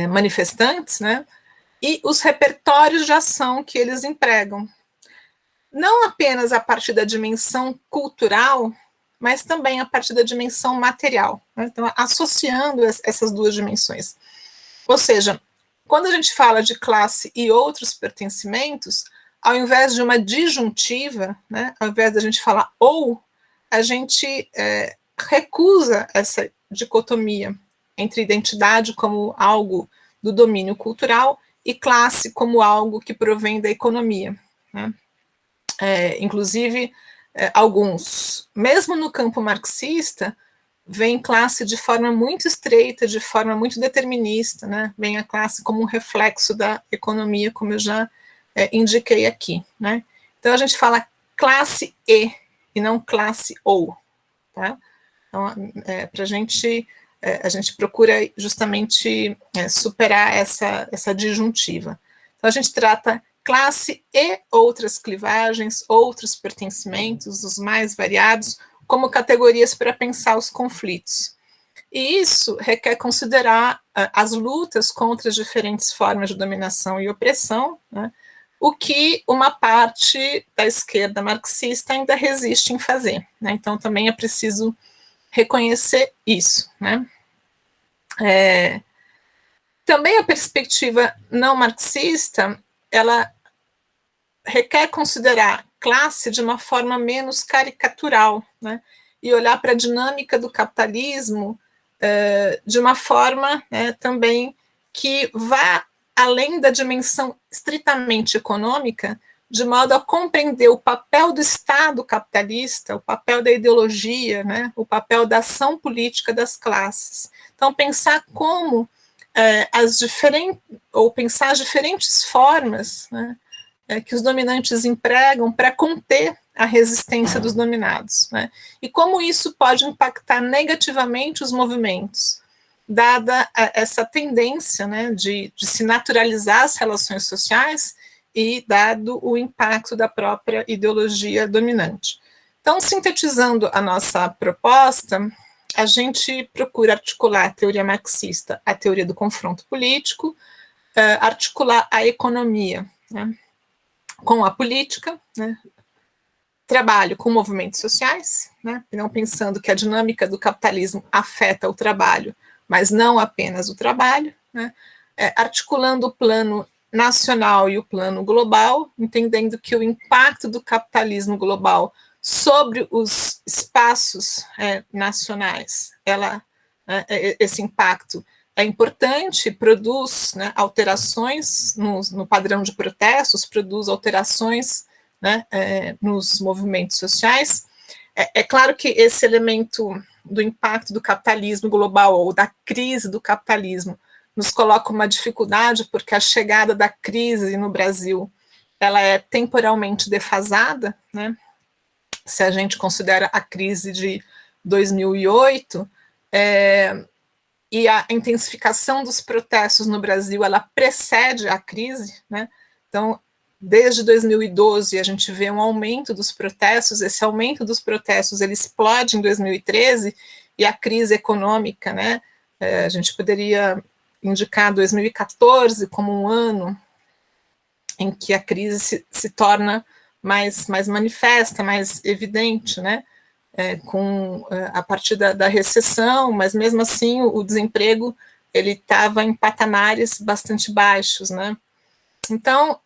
manifestantes, né? E os repertórios de ação que eles empregam. Não apenas a partir da dimensão cultural, mas também a partir da dimensão material, né? Então, associando essas duas dimensões. Ou seja, quando a gente fala de classe e outros pertencimentos, ao invés de uma disjuntiva, né, ao invés da gente falar ou, a gente recusa essa dicotomia entre identidade como algo do domínio cultural e classe como algo que provém da economia, né? Inclusive, alguns, mesmo no campo marxista, veem classe de forma muito estreita, de forma muito determinista, né? Vem a classe como um reflexo da economia, como eu já indiquei aqui, né? Então, a gente fala classe e não classe ou, tá? Então, para a gente procura justamente superar essa disjuntiva. Então, a gente trata classe e outras clivagens, outros pertencimentos, os mais variados, como categorias para pensar os conflitos. E isso requer considerar as lutas contra as diferentes formas de dominação e opressão, né, o que uma parte da esquerda marxista ainda resiste em fazer, né? Então, também é preciso reconhecer isso, né? Também a perspectiva não marxista, ela requer considerar classe de uma forma menos caricatural, né? E olhar para a dinâmica do capitalismo de uma forma, né, também que vá além da dimensão estritamente econômica, de modo a compreender o papel do Estado capitalista, o papel da ideologia, né, o papel da ação política das classes. Então, pensar como pensar as diferentes formas, né, que os dominantes empregam para conter a resistência dos dominados, né, e como isso pode impactar negativamente os movimentos, dada essa tendência, né, de se naturalizar as relações sociais e dado o impacto da própria ideologia dominante. Então, sintetizando a nossa proposta, a gente procura articular a teoria marxista, a teoria do confronto político, articular a economia, né, com a política, né, trabalho com movimentos sociais, né, não pensando que a dinâmica do capitalismo afeta o trabalho, mas não apenas o trabalho, né, articulando o plano nacional e o plano global, entendendo que o impacto do capitalismo global sobre os espaços nacionais, esse impacto é importante, produz, né, alterações no padrão de protestos, produz alterações, né, nos movimentos sociais. É claro que esse elemento do impacto do capitalismo global ou da crise do capitalismo nos coloca uma dificuldade, porque a chegada da crise no Brasil ela é temporalmente defasada, né? Se a gente considera a crise de 2008, e a intensificação dos protestos no Brasil, ela precede a crise, né? Então, desde 2012, a gente vê um aumento dos protestos, esse aumento dos protestos, ele explode em 2013, e a crise econômica, né? A gente poderia indicar 2014 como um ano em que a crise se torna mais manifesta, mais evidente, né? A partir da recessão, mas mesmo assim o desemprego ele estava em patamares bastante baixos, né? Então,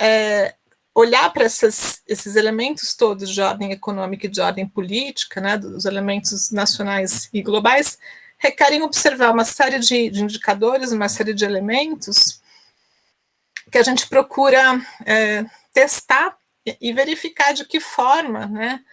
olhar para esses elementos todos de ordem econômica e de ordem política, né, dos elementos nacionais e globais, requerem observar uma série de indicadores, uma série de elementos que a gente procura testar e verificar de que forma, né,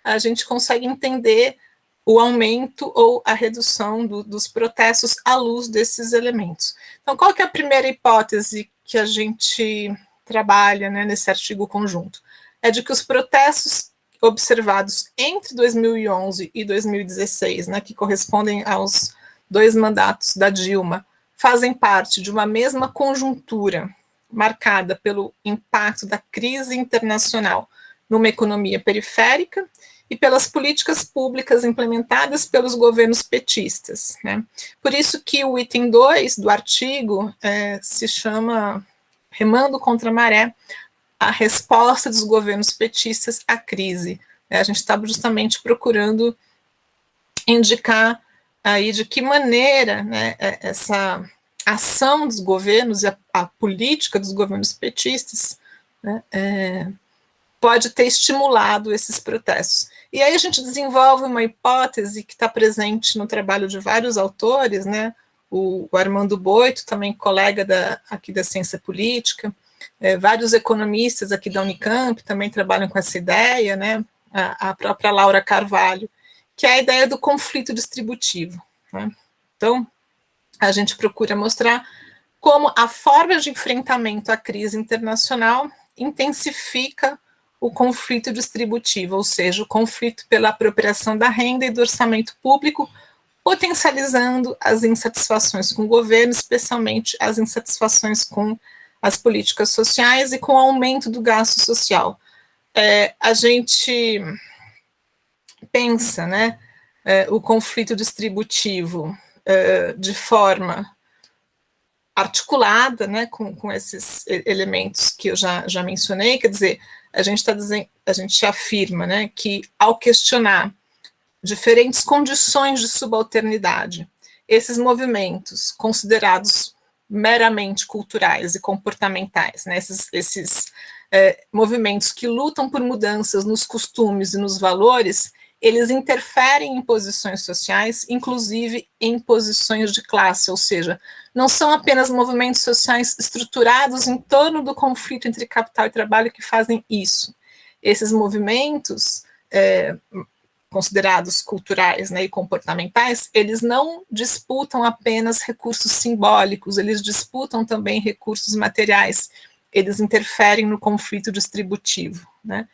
a gente consegue entender o aumento ou a redução dos protestos à luz desses elementos. Então, qual que é a primeira hipótese que a gente trabalha, né, nesse artigo conjunto? É de que os protestos observados entre 2011 e 2016, né, que correspondem aos 2 mandatos da Dilma, fazem parte de uma mesma conjuntura marcada pelo impacto da crise internacional numa economia periférica e pelas políticas públicas implementadas pelos governos petistas, né? Por isso que o item 2 do artigo se chama Remando contra a Maré, a resposta dos governos petistas à crise. A gente estava justamente procurando indicar aí de que maneira, né, essa ação dos governos e a política dos governos petistas, né, pode ter estimulado esses protestos. E aí a gente desenvolve uma hipótese que está presente no trabalho de vários autores, né, o Armando Boito, também colega aqui da ciência política, vários economistas aqui da Unicamp também trabalham com essa ideia, né, a própria Laura Carvalho, que é a ideia do conflito distributivo, né? Então, a gente procura mostrar como a forma de enfrentamento à crise internacional intensifica o conflito distributivo, ou seja, o conflito pela apropriação da renda e do orçamento público, potencializando as insatisfações com o governo, especialmente as insatisfações com as políticas sociais e com o aumento do gasto social. A gente pensa, né, o conflito distributivo de forma articulada, né, com esses elementos que eu já mencionei, quer dizer, a gente afirma, né, que ao questionar diferentes condições de subalternidade, esses movimentos considerados meramente culturais e comportamentais, né, esses movimentos que lutam por mudanças nos costumes e nos valores, eles interferem em posições sociais, inclusive em posições de classe, ou seja, não são apenas movimentos sociais estruturados em torno do conflito entre capital e trabalho que fazem isso. Esses movimentos, considerados culturais, né, e comportamentais, eles não disputam apenas recursos simbólicos, eles disputam também recursos materiais, eles interferem no conflito distributivo, né,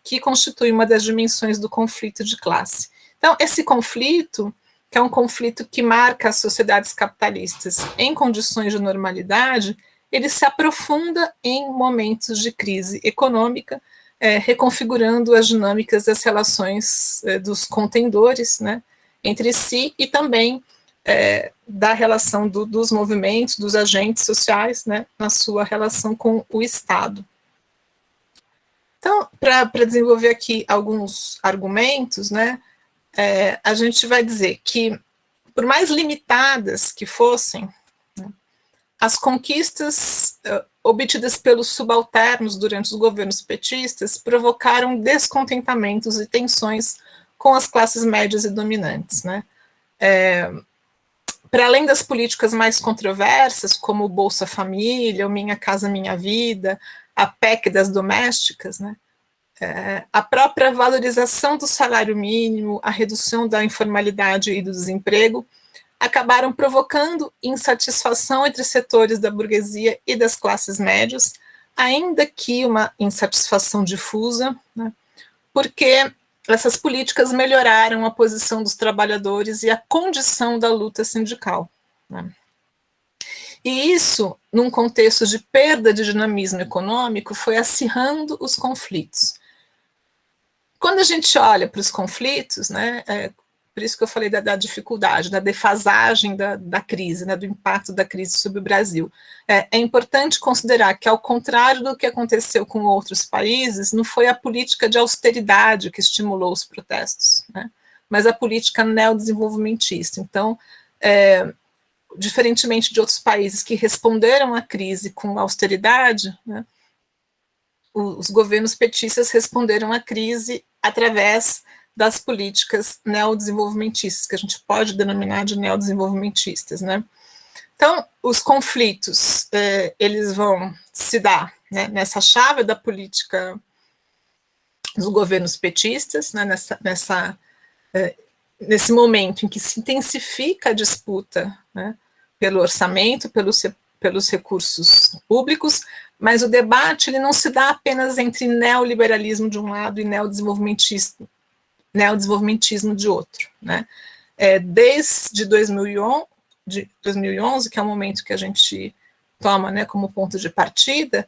que constitui uma das dimensões do conflito de classe. Então, esse conflito, que é um conflito que marca as sociedades capitalistas em condições de normalidade, ele se aprofunda em momentos de crise econômica, reconfigurando as dinâmicas das relações dos contendores, né, entre si, e também da relação dos movimentos, dos agentes sociais, né, na sua relação com o Estado. Então, para desenvolver aqui alguns argumentos, né, a gente vai dizer que, por mais limitadas que fossem, né, as conquistas obtidas pelos subalternos durante os governos petistas provocaram descontentamentos e tensões com as classes médias e dominantes, né? Para além das políticas mais controversas, como o Bolsa Família, o Minha Casa Minha Vida, a PEC das domésticas, né? A própria valorização do salário mínimo, a redução da informalidade e do desemprego, acabaram provocando insatisfação entre setores da burguesia e das classes médias, ainda que uma insatisfação difusa, né, porque essas políticas melhoraram a posição dos trabalhadores e a condição da luta sindical, né. E isso, num contexto de perda de dinamismo econômico, foi acirrando os conflitos. Quando a gente olha para os conflitos, né, por isso que eu falei da dificuldade, da defasagem da crise, né, do impacto da crise sobre o Brasil. É importante considerar que, ao contrário do que aconteceu com outros países, não foi a política de austeridade que estimulou os protestos, né, mas a política neodesenvolvimentista. Então, diferentemente de outros países que responderam à crise com austeridade, né, os governos petistas responderam à crise através das políticas neodesenvolvimentistas, que a gente pode denominar de neodesenvolvimentistas, né? Então, os conflitos, eles vão se dar, né, nessa chave da política dos governos petistas, né, nesse momento em que se intensifica a disputa, né, pelo orçamento, pelos recursos públicos, mas o debate ele não se dá apenas entre neoliberalismo de um lado e neodesenvolvimentismo de outro, né? Desde 2011, que é o momento que a gente toma, né, como ponto de partida,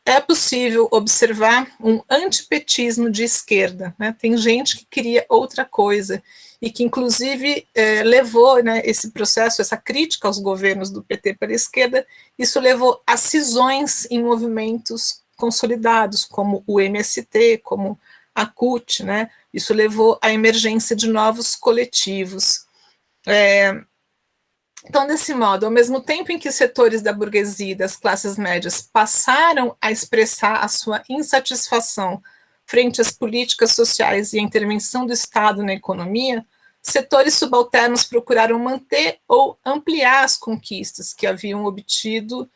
é possível observar um antipetismo de esquerda, né? Tem gente que queria outra coisa e que, inclusive, levou, né, esse processo, essa crítica aos governos do PT pela esquerda, isso levou a cisões em movimentos consolidados, como o MST, como a CUT, né? Isso levou à emergência de novos coletivos. Então, desse modo, ao mesmo tempo em que setores da burguesia e das classes médias passaram a expressar a sua insatisfação frente às políticas sociais e à intervenção do Estado na economia, setores subalternos procuraram manter ou ampliar as conquistas que haviam obtido,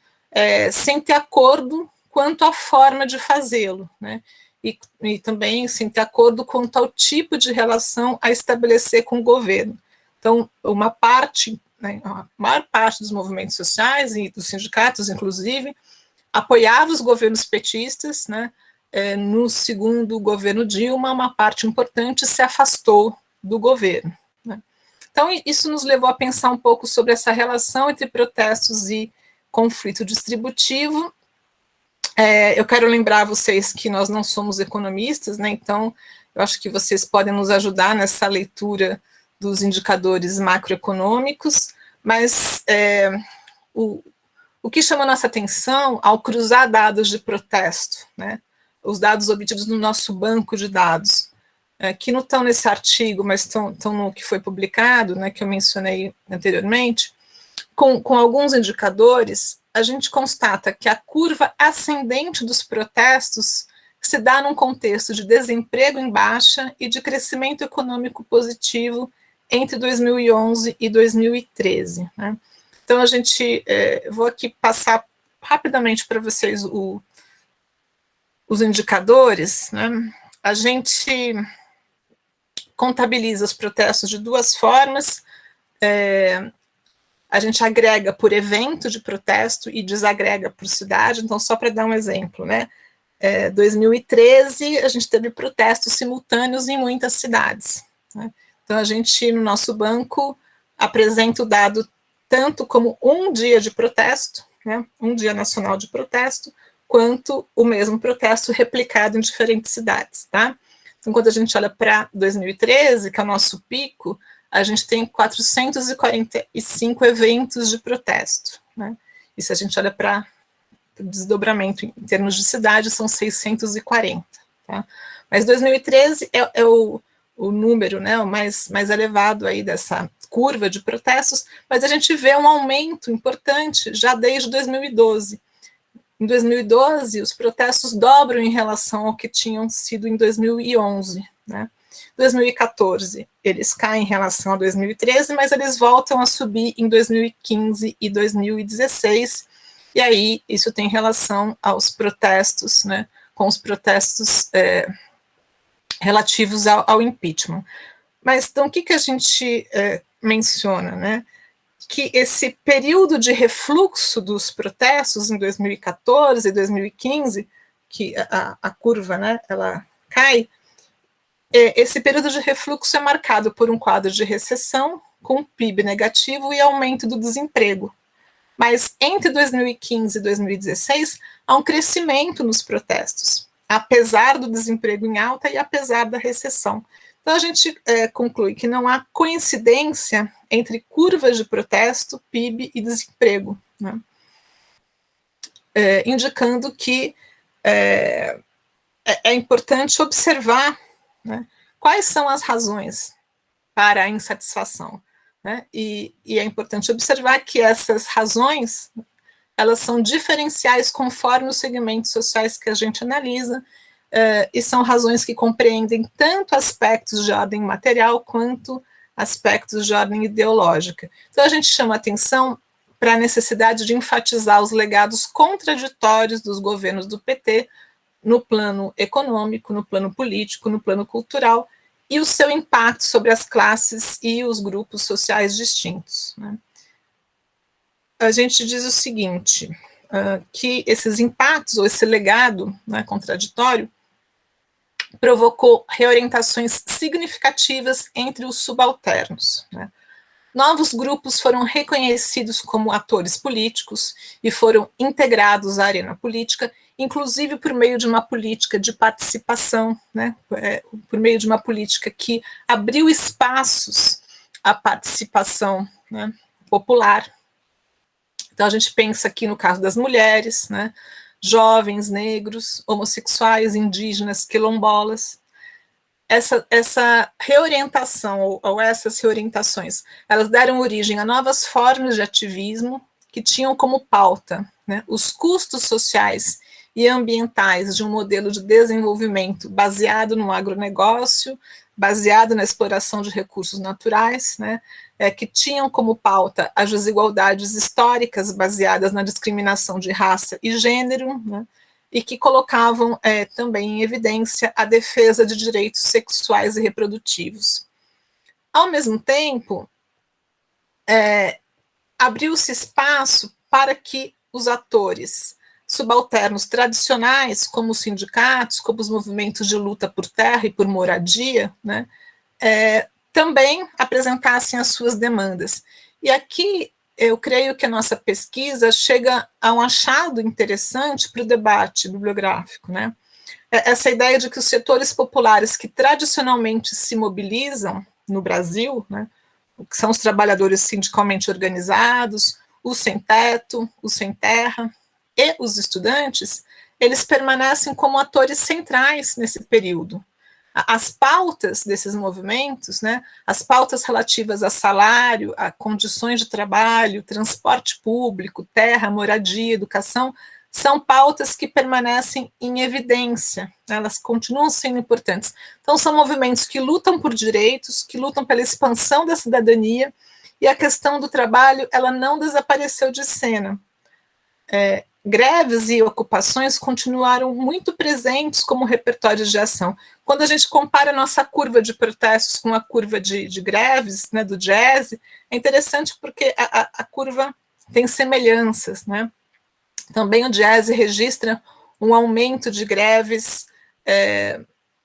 sem ter acordo quanto à forma de fazê-lo, né? E também sem ter acordo quanto ao tipo de relação a estabelecer com o governo. Então, uma parte, né, a maior parte dos movimentos sociais e dos sindicatos, inclusive, apoiava os governos petistas, né? No segundo governo Dilma, uma parte importante se afastou do governo, né? Então, isso nos levou a pensar um pouco sobre essa relação entre protestos e conflito distributivo. Eu quero lembrar a vocês que nós não somos economistas, né? Então, eu acho que vocês podem nos ajudar nessa leitura dos indicadores macroeconômicos, mas o que chama a nossa atenção ao cruzar dados de protesto, né? Os dados obtidos no nosso banco de dados, que não estão nesse artigo, mas estão no que foi publicado, né, que eu mencionei anteriormente, com alguns indicadores, a gente constata que a curva ascendente dos protestos se dá num contexto de desemprego em baixa e de crescimento econômico positivo entre 2011 e 2013. Né? Então, vou aqui passar rapidamente para vocês os indicadores. Né? A gente contabiliza os protestos de duas formas. A gente agrega por evento de protesto e desagrega por cidade. Então, só para dar um exemplo, né? 2013, a gente teve protestos simultâneos em muitas cidades. Né? Então, a gente, no nosso banco, apresenta o dado tanto como um dia de protesto, né? Um dia nacional de protesto, quanto o mesmo protesto replicado em diferentes cidades. Tá? Então, quando a gente olha para 2013, que é o nosso pico, a gente tem 445 eventos de protesto. Né? E se a gente olha para desdobramento em termos de cidade, são 640. Tá? Mas 2013 é o número, né, o mais elevado aí dessa curva de protestos, mas a gente vê um aumento importante já desde 2012. Em 2012, os protestos dobram em relação ao que tinham sido em 2011. Né? 2014, eles caem em relação a 2013, mas eles voltam a subir em 2015 e 2016, e aí isso tem relação aos protestos, né, com os protestos relativos ao impeachment. Mas, então, o que a gente menciona, né? Que esse período de refluxo dos protestos em 2014 e 2015, que a curva, né, ela cai, esse período de refluxo é marcado por um quadro de recessão, com PIB negativo e aumento do desemprego. Mas entre 2015 e 2016, há um crescimento nos protestos, apesar do desemprego em alta e apesar da recessão. Então, a gente conclui que não há coincidência entre curvas de protesto, PIB e desemprego, né? Indicando que é importante observar, né, quais são as razões para a insatisfação. Né? E é importante observar que essas razões, elas são diferenciais conforme os segmentos sociais que a gente analisa, e são razões que compreendem tanto aspectos de ordem material quanto aspectos de ordem ideológica. Então, a gente chama atenção para a necessidade de enfatizar os legados contraditórios dos governos do PT no plano econômico, no plano político, no plano cultural, e o seu impacto sobre as classes e os grupos sociais distintos. Né? A gente diz o seguinte, que esses impactos, ou esse legado, né, contraditório, provocou reorientações significativas entre os subalternos. Né? Novos grupos foram reconhecidos como atores políticos e foram integrados à arena política, inclusive por meio de uma política de participação, né? Por meio de uma política que abriu espaços à participação, né, popular. Então, a gente pensa aqui no caso das mulheres, né, jovens, negros, homossexuais, indígenas, quilombolas. Essa reorientação, ou essas reorientações, elas deram origem a novas formas de ativismo que tinham como pauta, né, os custos sociais e ambientais de um modelo de desenvolvimento baseado no agronegócio, baseado na exploração de recursos naturais, né, que tinham como pauta as desigualdades históricas baseadas na discriminação de raça e gênero, né, e que colocavam também em evidência a defesa de direitos sexuais e reprodutivos. Ao mesmo tempo, abriu-se espaço para que os atores subalternos tradicionais, como os sindicatos, como os movimentos de luta por terra e por moradia, né, também apresentassem as suas demandas. E aqui eu creio que a nossa pesquisa chega a um achado interessante para o debate bibliográfico, né? Essa ideia de que os setores populares que tradicionalmente se mobilizam no Brasil, né, que são os trabalhadores sindicalmente organizados, os sem-teto, os sem-terra e os estudantes, eles permanecem como atores centrais nesse período. As pautas desses movimentos, né, as pautas relativas a salário, a condições de trabalho, transporte público, terra, moradia, educação, são pautas que permanecem em evidência, elas continuam sendo importantes. Então, são movimentos que lutam por direitos, que lutam pela expansão da cidadania, e a questão do trabalho, ela não desapareceu de cena. Greves e ocupações continuaram muito presentes como repertórios de ação. Quando a gente compara a nossa curva de protestos com a curva de greves, né, do jazz, é interessante porque a curva tem semelhanças, né? Também o jazz registra um aumento de greves.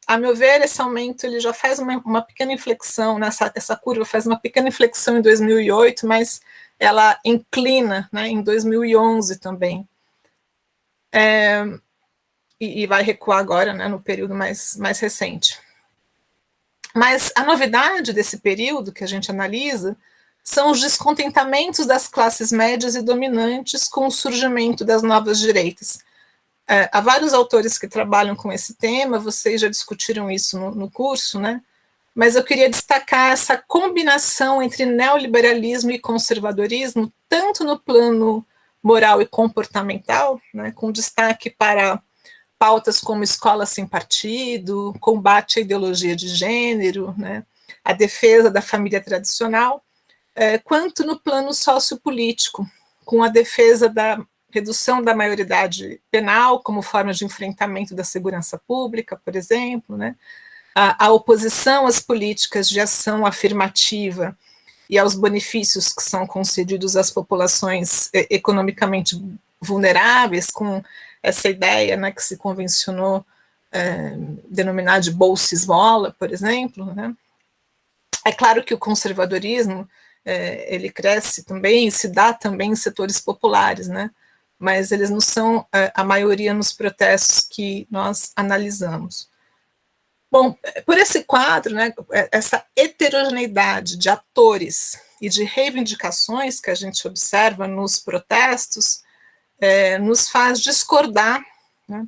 A meu ver, esse aumento ele já faz uma pequena inflexão, essa curva faz uma pequena inflexão em 2008, mas ela inclina, né, em 2011 também. E vai recuar agora, né, no período mais recente. Mas a novidade desse período que a gente analisa são os descontentamentos das classes médias e dominantes com o surgimento das novas direitas. Há vários autores que trabalham com esse tema, vocês já discutiram isso no curso, né? Mas eu queria destacar essa combinação entre neoliberalismo e conservadorismo, tanto no plano moral e comportamental, né, com destaque para pautas como escola sem partido, combate à ideologia de gênero, né, a defesa da família tradicional, quanto no plano sociopolítico, com a defesa da redução da maioridade penal como forma de enfrentamento da segurança pública, por exemplo, né, a oposição às políticas de ação afirmativa e aos benefícios que são concedidos às populações economicamente vulneráveis, com essa ideia, né, que se convencionou denominar de bolsa esmola, por exemplo, né. É claro que o conservadorismo ele cresce também, se dá também em setores populares, né, mas eles não são a maioria nos protestos que nós analisamos. Bom, por esse quadro, né, essa heterogeneidade de atores e de reivindicações que a gente observa nos protestos, nos faz discordar, né,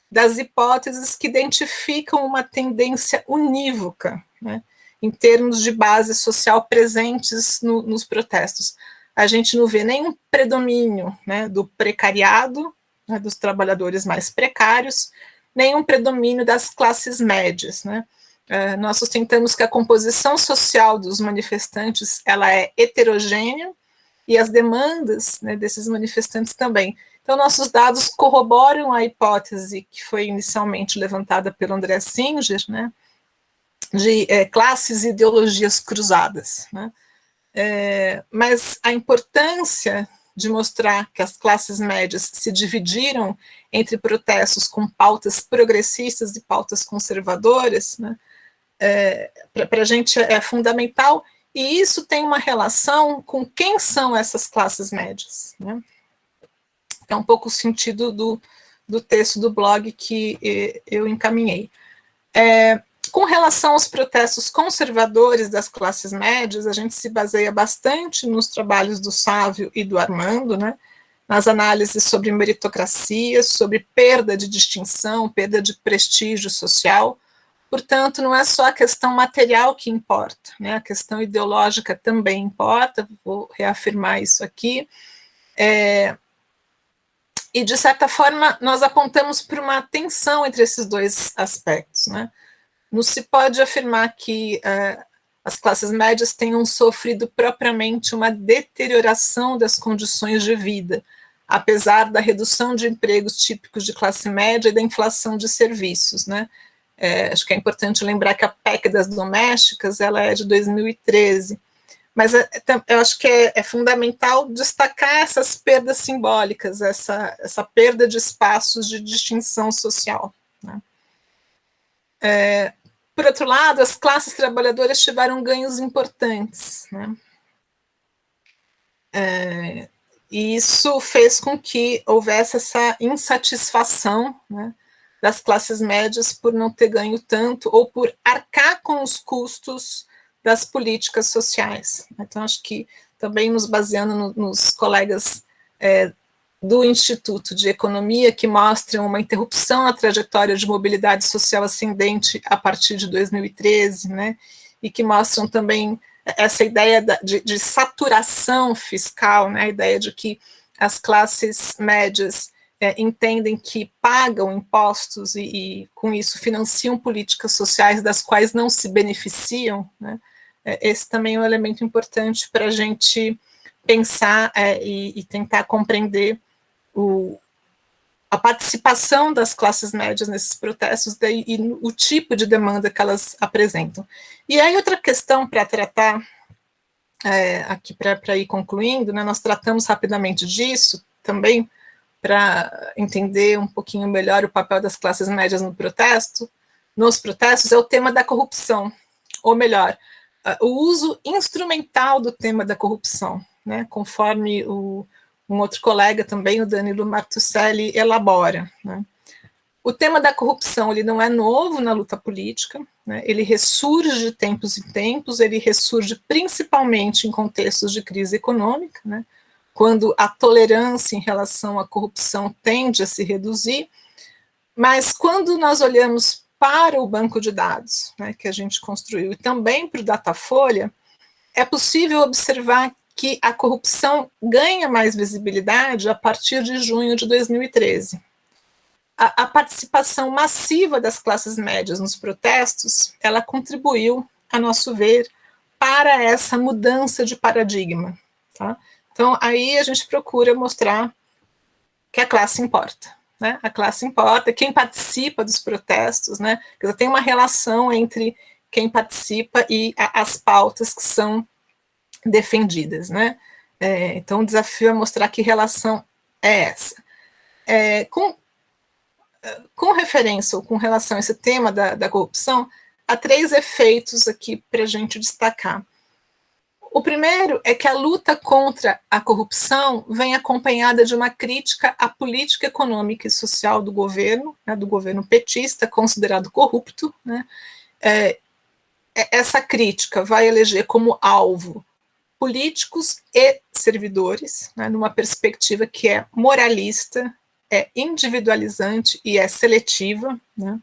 das hipóteses que identificam uma tendência unívoca, né, em termos de base social presentes nos protestos. A gente não vê nenhum predomínio, né, do precariado, né, dos trabalhadores mais precários, nenhum predomínio das classes médias, né. Nós sustentamos que a composição social dos manifestantes ela é heterogênea e as demandas, né, desses manifestantes também. Então, nossos dados corroboram a hipótese que foi inicialmente levantada pelo André Singer, né, de classes e ideologias cruzadas, né. Mas a importância de mostrar que as classes médias se dividiram entre protestos com pautas progressistas e pautas conservadoras, né, para a gente é fundamental, e isso tem uma relação com quem são essas classes médias, né. É um pouco o sentido do texto do blog que eu encaminhei. Com relação aos protestos conservadores das classes médias, a gente se baseia bastante nos trabalhos do Sávio e do Armando, né, nas análises sobre meritocracia, sobre perda de distinção, perda de prestígio social. Portanto, não é só a questão material que importa, né, a questão ideológica também importa, vou reafirmar isso aqui. E, de certa forma, nós apontamos para uma tensão entre esses dois aspectos, né. Não se pode afirmar que as classes médias tenham sofrido propriamente uma deterioração das condições de vida, apesar da redução de empregos típicos de classe média e da inflação de serviços, né. Acho que é importante lembrar que a PEC das domésticas ela é de 2013, mas eu acho que é fundamental destacar essas perdas simbólicas, essa perda de espaços de distinção social, né. Por outro lado, as classes trabalhadoras tiveram ganhos importantes, né? E isso fez com que houvesse essa insatisfação, né, das classes médias por não ter ganho tanto ou por arcar com os custos das políticas sociais. Então, acho que também nos baseando nos colegas do Instituto de Economia, que mostram uma interrupção na trajetória de mobilidade social ascendente a partir de 2013, né, e que mostram também essa ideia de saturação fiscal, né, a ideia de que as classes médias entendem que pagam impostos e com isso financiam políticas sociais das quais não se beneficiam, né? Esse também é um elemento importante para a gente pensar e tentar compreender a participação das classes médias nesses protestos e o tipo de demanda que elas apresentam. E aí outra questão para tratar, aqui para ir concluindo, né, nós tratamos rapidamente disso também, para entender um pouquinho melhor o papel das classes médias nos protestos, é o tema da corrupção, ou melhor, o uso instrumental do tema da corrupção, né, conforme um outro colega também, o Danilo Martuscelli, elabora, né. O tema da corrupção ele não é novo na luta política, né, ele ressurge de tempos em tempos, ele ressurge principalmente em contextos de crise econômica, né, quando a tolerância em relação à corrupção tende a se reduzir, mas quando nós olhamos para o banco de dados, né, que a gente construiu, e também para o Datafolha, é possível observar que a corrupção ganha mais visibilidade a partir de junho de 2013. A participação massiva das classes médias nos protestos, ela contribuiu, a nosso ver, para essa mudança de paradigma, tá? Então, aí a gente procura mostrar que a classe importa, né? A classe importa, quem participa dos protestos, né? Quer dizer, tem uma relação entre quem participa e as pautas que são defendidas, né? Então, o desafio é mostrar que relação é essa. Com referência ou com relação a esse tema da corrupção, há 3 efeitos aqui para a gente destacar. O primeiro é que a luta contra a corrupção vem acompanhada de uma crítica à política econômica e social do governo, né, do governo petista, considerado corrupto, né. Essa crítica vai eleger como alvo políticos e servidores, né, numa perspectiva que é moralista, é individualizante e é seletiva, né.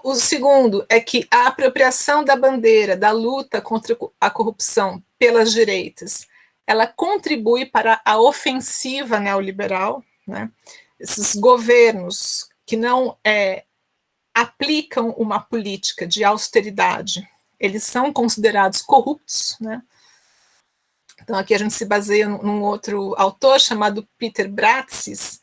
O segundo é que a apropriação da bandeira da luta contra a corrupção pelas direitas, ela contribui para a ofensiva neoliberal, né. Esses governos que não aplicam uma política de austeridade, eles são considerados corruptos, né. Então, aqui a gente se baseia num outro autor chamado Peter Bratsis,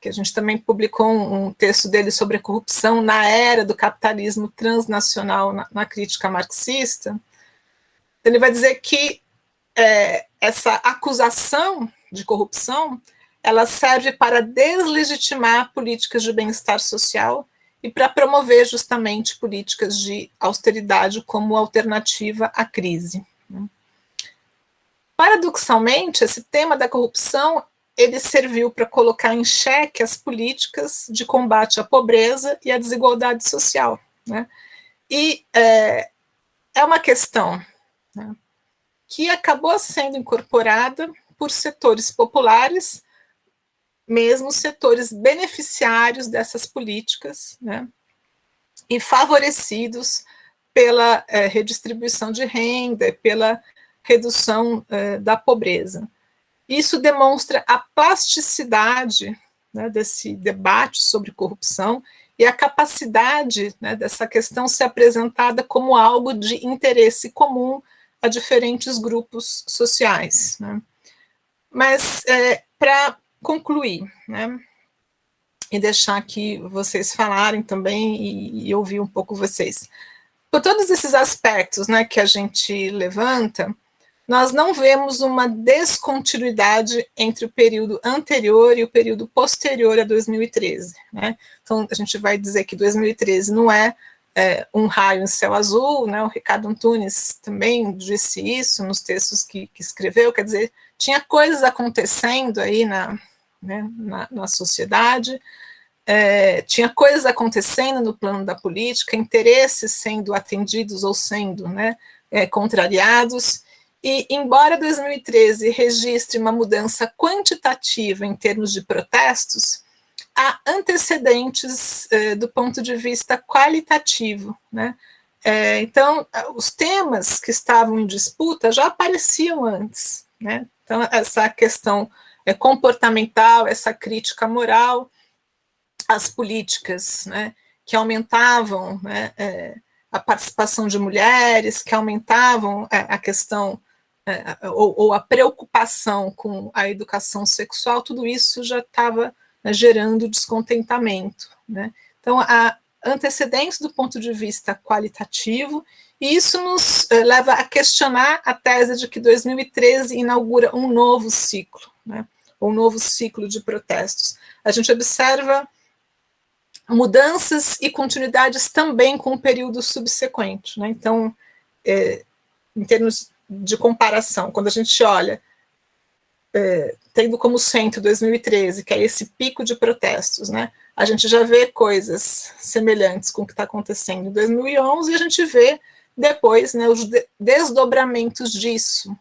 que a gente também publicou um texto dele sobre a corrupção na era do capitalismo transnacional na crítica marxista. Então, ele vai dizer que essa acusação de corrupção, ela serve para deslegitimar políticas de bem-estar social e para promover justamente políticas de austeridade como alternativa à crise. Paradoxalmente, esse tema da corrupção ele serviu para colocar em xeque as políticas de combate à pobreza e à desigualdade social, né? E é uma questão, né, que acabou sendo incorporada por setores populares, mesmo setores beneficiários dessas políticas, né, e favorecidos pela redistribuição de renda, pela redução da pobreza. Isso demonstra a plasticidade, né, desse debate sobre corrupção e a capacidade, né, dessa questão ser apresentada como algo de interesse comum a diferentes grupos sociais, né. Mas, para concluir, né, e deixar aqui vocês falarem também e ouvir um pouco vocês. Por todos esses aspectos, né, que a gente levanta, nós não vemos uma descontinuidade entre o período anterior e o período posterior a 2013. Né? Então, a gente vai dizer que 2013 não é um raio em céu azul, né? O Ricardo Antunes também disse isso nos textos que escreveu, quer dizer, tinha coisas acontecendo aí na sociedade, tinha coisas acontecendo no plano da política, interesses sendo atendidos ou sendo, né, contrariados. E, embora 2013 registre uma mudança quantitativa em termos de protestos, há antecedentes do ponto de vista qualitativo, né? Então, os temas que estavam em disputa já apareciam antes, né? Então, essa questão comportamental, essa crítica moral, as políticas, né, que aumentavam, né, a participação de mulheres, que aumentavam a questão ou a preocupação com a educação sexual, tudo isso já estava, né, gerando descontentamento, né? Então, há antecedentes do ponto de vista qualitativo, e isso nos leva a questionar a tese de que 2013 inaugura um novo ciclo, né? Um novo ciclo de protestos. A gente observa mudanças e continuidades também com o período subsequente, né? Então, em termos de comparação, quando a gente olha, tendo como centro 2013, que é esse pico de protestos, né, a gente já vê coisas semelhantes com o que está acontecendo em 2011, e a gente vê depois, né, os desdobramentos disso.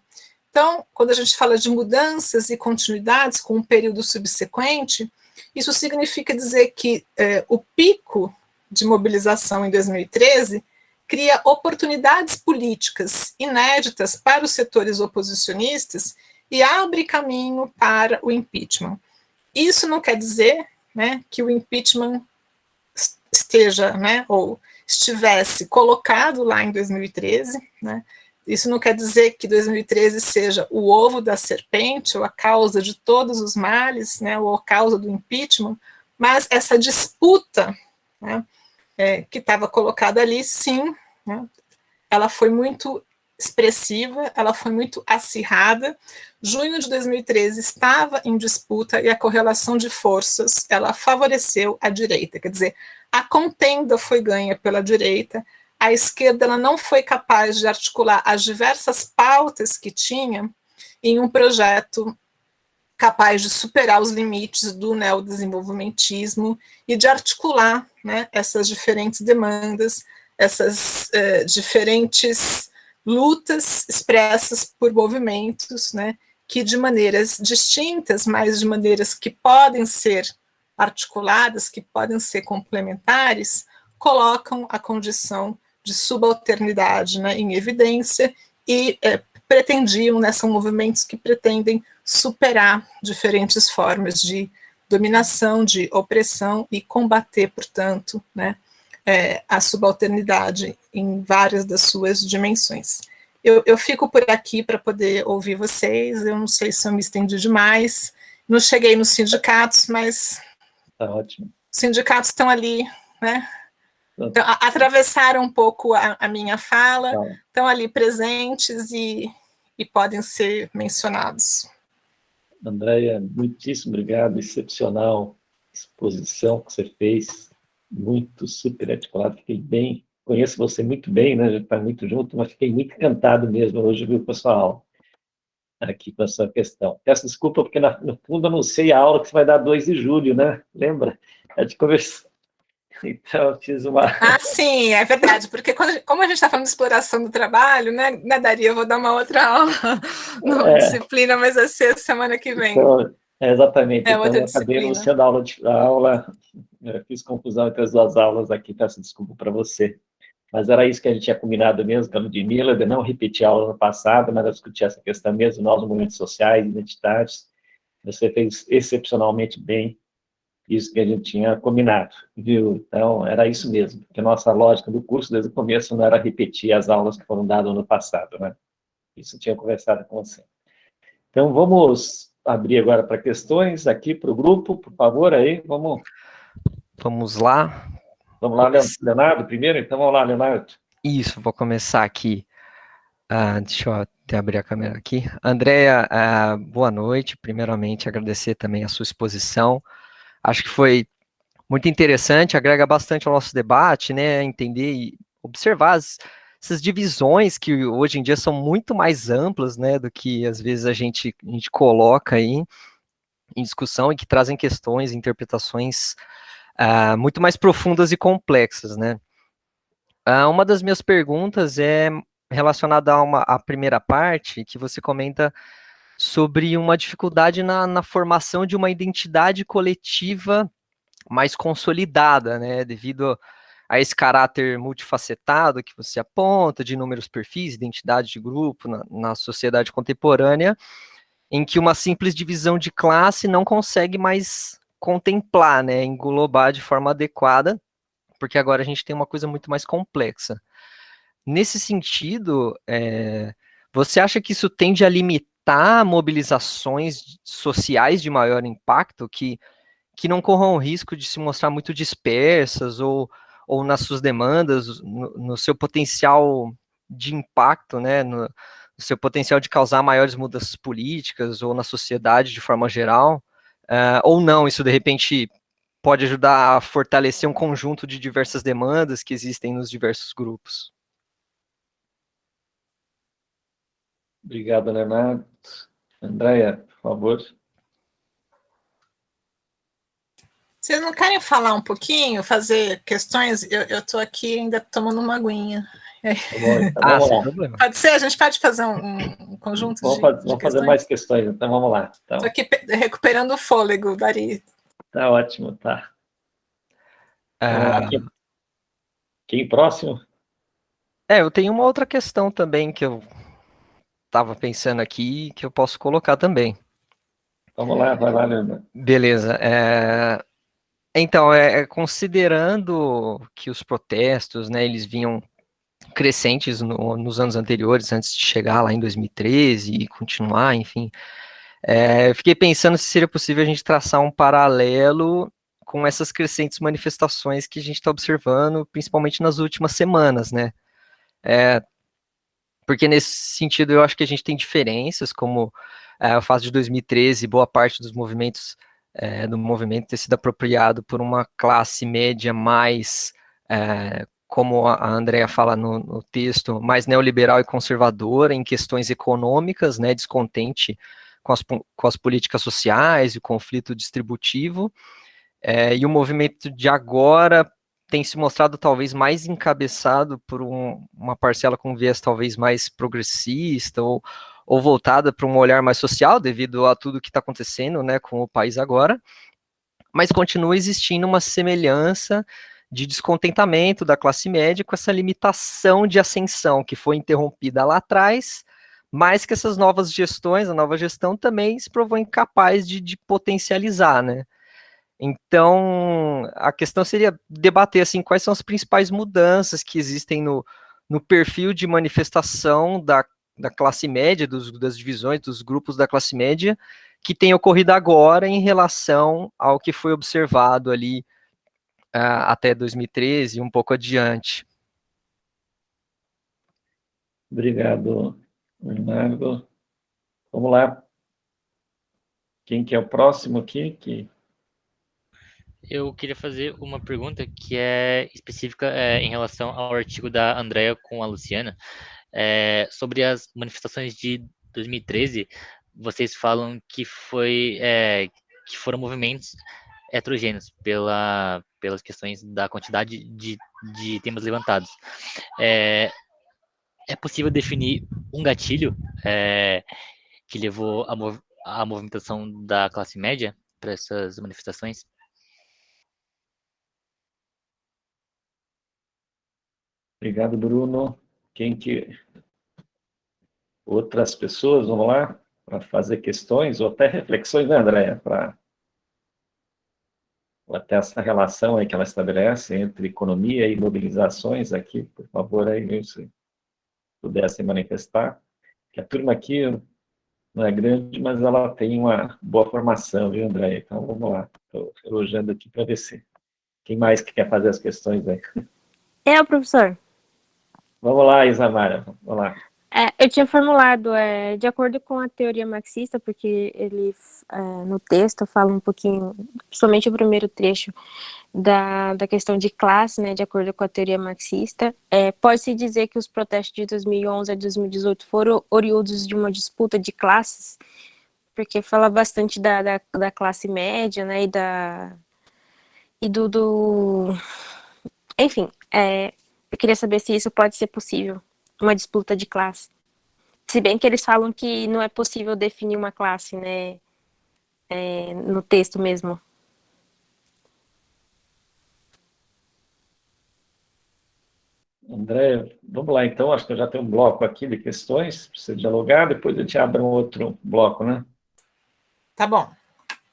Então, quando a gente fala de mudanças e continuidades com um período subsequente, isso significa dizer que o pico de mobilização em 2013 cria oportunidades políticas inéditas para os setores oposicionistas e abre caminho para o impeachment. Isso não quer dizer, né, que o impeachment esteja, né, ou estivesse colocado lá em 2013, né? Isso não quer dizer que 2013 seja o ovo da serpente ou a causa de todos os males, né, ou a causa do impeachment, mas essa disputa, né, que estava colocada ali, sim, né, ela foi muito expressiva, ela foi muito acirrada. Junho de 2013 estava em disputa e a correlação de forças, ela favoreceu a direita, quer dizer, a contenda foi ganha pela direita, a esquerda ela não foi capaz de articular as diversas pautas que tinha em um projeto capaz de superar os limites do neodesenvolvimentismo e de articular, né, essas diferentes demandas, essas diferentes lutas expressas por movimentos, né, que de maneiras distintas, mas de maneiras que podem ser articuladas, que podem ser complementares, colocam a condição de subalternidade, né, em evidência e pretendiam, né, são movimentos que pretendem superar diferentes formas de dominação, de opressão e combater, portanto, né, a subalternidade em várias das suas dimensões. Eu fico por aqui para poder ouvir vocês, eu não sei se eu me estendi demais, não cheguei nos sindicatos, mas tá ótimo. Os sindicatos estão ali, né? Então, atravessaram um pouco a minha fala, estão ali presentes e podem ser mencionados. Andréia, muitíssimo obrigado, excepcional exposição que você fez, muito super articulado, fiquei bem, conheço você muito bem, né, a gente está muito junto, mas fiquei muito encantado mesmo hoje, viu, com a sua aula, aqui com a sua questão. Peço desculpa, porque no fundo eu não sei a aula que você vai dar 2 de julho, né, lembra? A gente conversou. Então, eu fiz uma... Ah, sim, é verdade, porque como a gente está falando de exploração do trabalho, né, Daria, eu vou dar uma outra aula numa disciplina, mas vai ser semana que vem. Então, exatamente, então outra eu acabei disciplina. anunciando a aula, eu fiz confusão entre as 2 aulas aqui, peço desculpa para você. Mas era isso que a gente tinha combinado mesmo com a Ludmila, de não repetir a aula no passado, mas discutir essa questão mesmo, novos movimentos sociais, identitários. Você fez excepcionalmente bem isso que a gente tinha combinado, viu? Então, era isso mesmo, porque a nossa lógica do curso, desde o começo, não era repetir as aulas que foram dadas no passado, né? Isso eu tinha conversado com você. Então, vamos abrir agora para questões aqui para o grupo, por favor, aí, vamos... Vamos lá. Vamos lá, Leonardo, primeiro? Então, vamos lá, Leonardo. Isso, vou começar aqui. Deixa eu até abrir a câmera aqui. Andréia, boa noite. Primeiramente, agradecer também a sua exposição. Acho que foi muito interessante, agrega bastante ao nosso debate, né? Entender e observar essas divisões que hoje em dia são muito mais amplas, né? Do que às vezes a gente coloca aí em discussão e que trazem questões, interpretações muito mais profundas e complexas, né? Uma das minhas perguntas é relacionada à primeira parte, que você comenta sobre uma dificuldade na formação de uma identidade coletiva mais consolidada, né, devido a esse caráter multifacetado que você aponta, de inúmeros perfis, identidade de grupo na sociedade contemporânea, em que uma simples divisão de classe não consegue mais contemplar, né, englobar de forma adequada, porque agora a gente tem uma coisa muito mais complexa. Nesse sentido, você acha que isso tende a limitar mobilizações sociais de maior impacto, que não corram o risco de se mostrar muito dispersas ou nas suas demandas, no seu potencial de impacto, né, no seu potencial de causar maiores mudanças políticas ou na sociedade de forma geral, ou não, isso de repente pode ajudar a fortalecer um conjunto de diversas demandas que existem nos diversos grupos? Obrigado, Leonardo. Andréia, por favor. Vocês não querem falar um pouquinho, fazer questões? Eu estou aqui ainda tomando uma aguinha. Tá bom, então vamos sem lá. problema. Pode ser? A gente pode fazer um conjunto de Vamos fazer mais questões, então vamos lá. Estou Então, aqui recuperando o fôlego, Dari. tá ótimo, tá. Vamos lá. Quem próximo? Eu tenho uma outra questão também que eu estava pensando aqui que eu posso colocar também. Vamos lá, vai lá, Leonardo. Beleza. Então, considerando que os protestos, né, eles vinham crescentes nos anos anteriores, antes de chegar lá em 2013 e continuar, enfim, eu fiquei pensando se seria possível a gente traçar um paralelo com essas crescentes manifestações que a gente está observando, principalmente nas últimas semanas, né? Porque nesse sentido eu acho que a gente tem diferenças, como o fato de 2013, boa parte dos movimentos do movimento ter sido apropriado por uma classe média mais, como a Andrea fala no texto, mais neoliberal e conservadora em questões econômicas, né, descontente com as políticas sociais e o conflito distributivo, e o movimento de agora tem se mostrado talvez mais encabeçado por uma parcela com viés talvez mais progressista ou voltada para um olhar mais social, devido a tudo que está acontecendo, né, com o país agora, mas continua existindo uma semelhança de descontentamento da classe média com essa limitação de ascensão que foi interrompida lá atrás, mas que essas novas gestões, a nova gestão também se provou incapaz de potencializar, né? Então, a questão seria debater assim, quais são as principais mudanças que existem no perfil de manifestação da classe média, das divisões, dos grupos da classe média, que tem ocorrido agora em relação ao que foi observado ali até 2013 e um pouco adiante. Obrigado, Leonardo. Vamos lá. Quem que é o próximo aqui? Eu queria fazer uma pergunta que é específica em relação ao artigo da Andrea com a Luciana, sobre as manifestações de 2013. Vocês falam que que foram movimentos heterogêneos pelas questões da quantidade de temas levantados. É possível definir um gatilho que levou à movimentação da classe média para essas manifestações? Obrigado, Bruno. Outras pessoas, vamos lá, para fazer questões ou até reflexões, né, Andréia? Para até essa relação aí que ela estabelece entre economia e mobilizações aqui, por favor, aí, se pudessem manifestar. Que a turma aqui não é grande, mas ela tem uma boa formação, viu, Andréia? Então, vamos lá. Estou elogiando aqui para ver se... Quem mais que quer fazer as questões aí? Professor. Vamos lá, Isamara, vamos lá. Eu tinha formulado de acordo com a teoria marxista, porque ele, no texto, fala um pouquinho, principalmente o primeiro trecho, da questão de classe, né, de acordo com a teoria marxista. Pode-se dizer que os protestos de 2011 a 2018 foram oriundos de uma disputa de classes, porque fala bastante da classe média, né, Enfim, eu queria saber se isso pode ser possível, uma disputa de classe. Se bem que eles falam que não é possível definir uma classe, né, no texto mesmo. André, vamos lá então, acho que eu já tenho um bloco aqui de questões para você dialogar, depois eu te abro um outro bloco, né? Tá bom.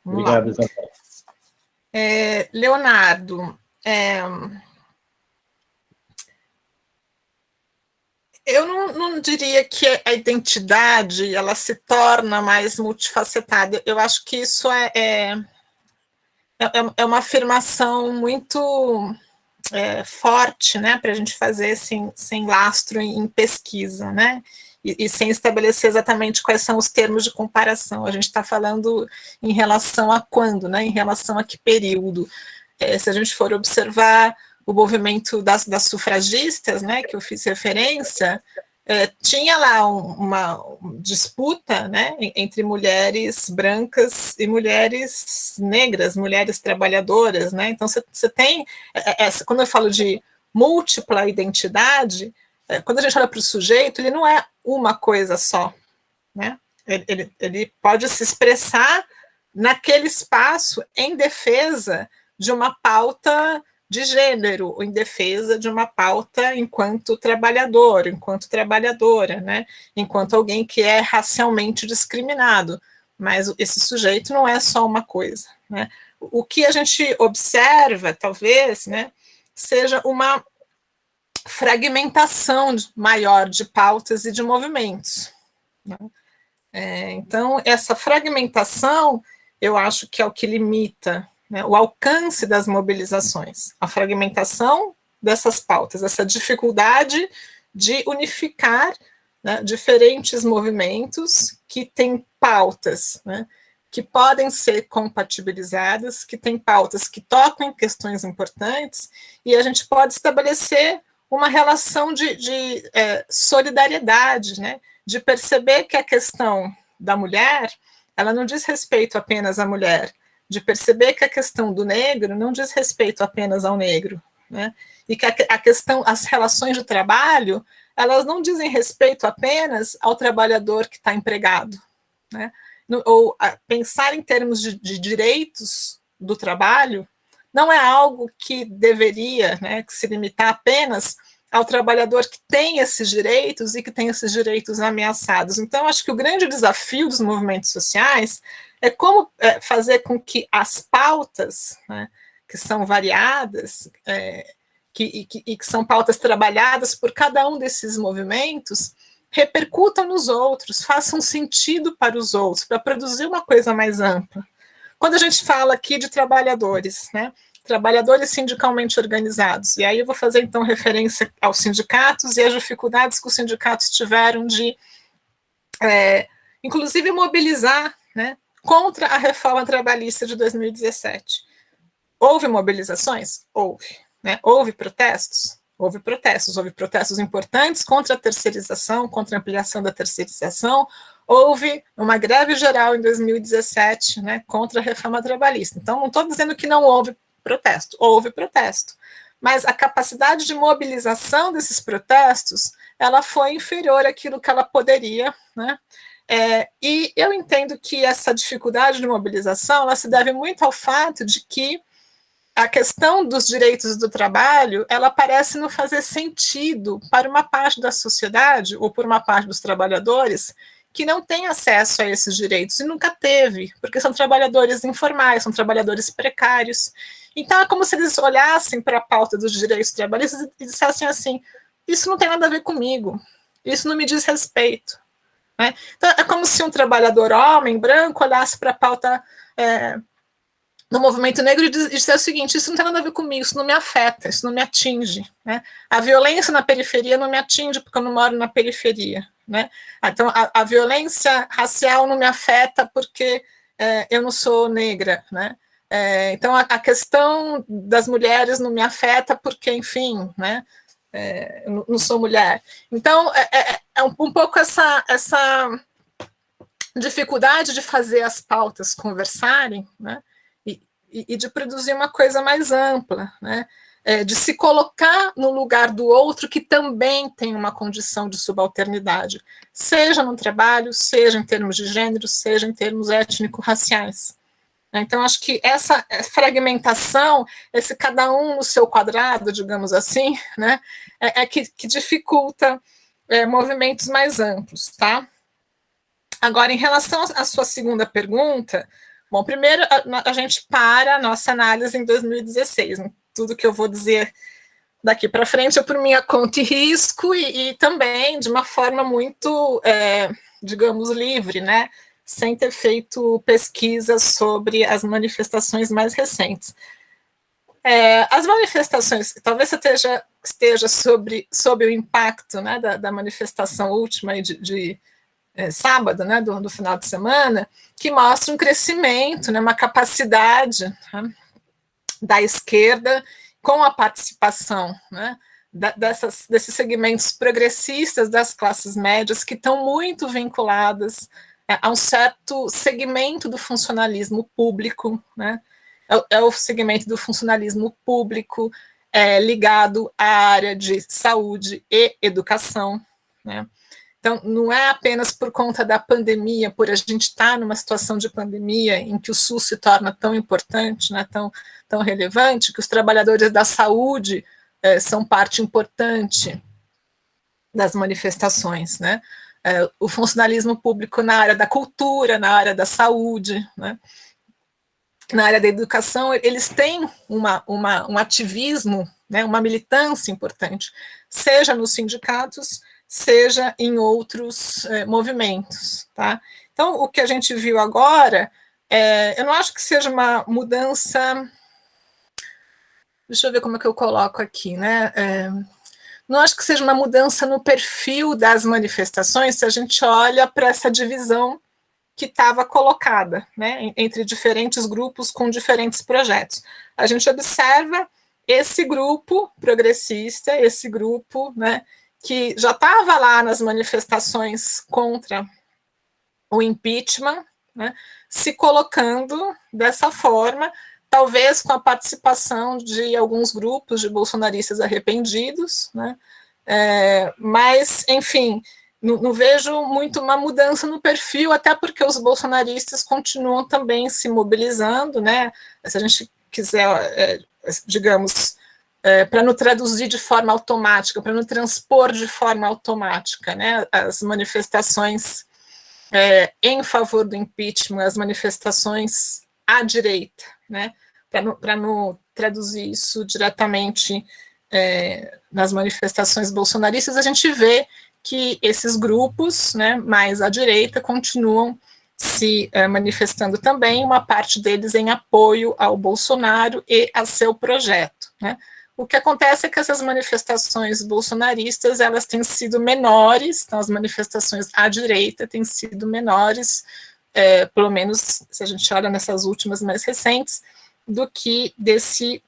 Vamos Obrigado, lá. Isabel. Leonardo, eu não diria que a identidade ela se torna mais multifacetada. Eu acho que isso é uma afirmação muito forte, né, para a gente fazer sem lastro em pesquisa, né, e sem estabelecer exatamente quais são os termos de comparação. A gente está falando em relação a quando, né, em relação a que período. Se a gente for observar o movimento das sufragistas, né, que eu fiz referência, tinha lá uma disputa, né, entre mulheres brancas e mulheres negras, mulheres trabalhadoras, né, então você tem, quando eu falo de múltipla identidade, quando a gente olha para o sujeito, ele não é uma coisa só, né, ele pode se expressar naquele espaço em defesa de uma pauta de gênero, em defesa de uma pauta enquanto trabalhador, enquanto trabalhadora, né? Enquanto alguém que é racialmente discriminado. Mas esse sujeito não é só uma coisa, né? O que a gente observa, talvez, né, seja uma fragmentação maior de pautas e de movimentos, né? Então, essa fragmentação, eu acho que é o que limita, né, o alcance das mobilizações, a fragmentação dessas pautas, essa dificuldade de unificar, né, diferentes movimentos que têm pautas, né, que podem ser compatibilizadas, que têm pautas que tocam em questões importantes, e a gente pode estabelecer uma relação de solidariedade, né, de perceber que a questão da mulher, ela não diz respeito apenas à mulher, de perceber que a questão do negro não diz respeito apenas ao negro, né? E que a questão, as relações de trabalho, elas não dizem respeito apenas ao trabalhador que está empregado, né? Ou pensar em termos de direitos do trabalho não é algo que deveria, né, que se limitar apenas ao trabalhador que tem esses direitos e que tem esses direitos ameaçados. Então, acho que o grande desafio dos movimentos sociais é como fazer com que as pautas, né, que são variadas, que são pautas trabalhadas por cada um desses movimentos, repercutam nos outros, façam sentido para os outros, para produzir uma coisa mais ampla. Quando a gente fala aqui de trabalhadores, né, trabalhadores sindicalmente organizados, e aí eu vou fazer então referência aos sindicatos e às dificuldades que os sindicatos tiveram de, inclusive, mobilizar, né, contra a reforma trabalhista de 2017. Houve mobilizações? Houve. Né? Houve protestos? Houve protestos importantes contra a terceirização, contra a ampliação da terceirização. Houve uma greve geral em 2017, né, contra a reforma trabalhista. Então, não estou dizendo que não houve protesto, mas a capacidade de mobilização desses protestos, ela foi inferior àquilo que ela poderia, né? E eu entendo que essa dificuldade de mobilização, ela se deve muito ao fato de que a questão dos direitos do trabalho, ela parece não fazer sentido para uma parte da sociedade, ou por uma parte dos trabalhadores, que não tem acesso a esses direitos, e nunca teve, porque são trabalhadores informais, são trabalhadores precários. Então, é como se eles olhassem para a pauta dos direitos trabalhistas e dissessem assim, isso não tem nada a ver comigo, isso não me diz respeito. Né? Então, é como se um trabalhador homem, branco, olhasse para a pauta no movimento negro e dissesse o seguinte, isso não tem nada a ver comigo, isso não me afeta, isso não me atinge. Né? A violência na periferia não me atinge porque eu não moro na periferia. Né? Então, a violência racial não me afeta porque eu não sou negra. Né? Então, a questão das mulheres não me afeta porque, enfim, né? Eu não sou mulher. Então, é um pouco essa dificuldade de fazer as pautas conversarem, né? E de produzir uma coisa mais ampla, né? De se colocar no lugar do outro que também tem uma condição de subalternidade, seja no trabalho, seja em termos de gênero, seja em termos étnico-raciais. Então, acho que essa fragmentação, esse cada um no seu quadrado, digamos assim, né, que dificulta movimentos mais amplos, tá? Agora, em relação à sua segunda pergunta, bom, primeiro a gente para a nossa análise em 2016. Tudo que eu vou dizer daqui para frente é por minha conta e risco e também de uma forma muito, digamos, livre, né? Sem ter feito pesquisas sobre as manifestações mais recentes. As manifestações, talvez você esteja sobre o impacto, né, da manifestação última de sábado, né, do final de semana, que mostra um crescimento, né, uma capacidade, né, da esquerda com a participação, né, desses segmentos progressistas das classes médias que estão muito vinculadas a um certo segmento do funcionalismo público, né, é o segmento do funcionalismo público ligado à área de saúde e educação, né. Então, não é apenas por conta da pandemia, por a gente estar numa situação de pandemia em que o SUS se torna tão importante, né, tão relevante, que os trabalhadores da saúde são parte importante das manifestações, né. O funcionalismo público na área da cultura, na área da saúde, né, na área da educação, eles têm um ativismo, né, uma militância importante, seja nos sindicatos, seja em outros movimentos, tá? Então, o que a gente viu agora, eu não acho que seja uma mudança, deixa eu ver como é que eu coloco aqui, né? Não acho que seja uma mudança no perfil das manifestações, se a gente olha para essa divisão que estava colocada, né, entre diferentes grupos com diferentes projetos. A gente observa esse grupo progressista, esse grupo, né, que já estava lá nas manifestações contra o impeachment, né, se colocando dessa forma, talvez com a participação de alguns grupos de bolsonaristas arrependidos, né, mas, enfim, não vejo muito uma mudança no perfil, até porque os bolsonaristas continuam também se mobilizando, né, se a gente quiser, digamos, para não traduzir de forma automática, para não transpor de forma automática, né, as manifestações em favor do impeachment, as manifestações à direita, né, para não traduzir isso diretamente nas manifestações bolsonaristas, a gente vê que esses grupos, né, mais à direita, continuam se manifestando também, uma parte deles em apoio ao Bolsonaro e a seu projeto, né. O que acontece é que essas manifestações bolsonaristas, elas têm sido menores, então as manifestações à direita têm sido menores, pelo menos se a gente olha nessas últimas mais recentes, do que desse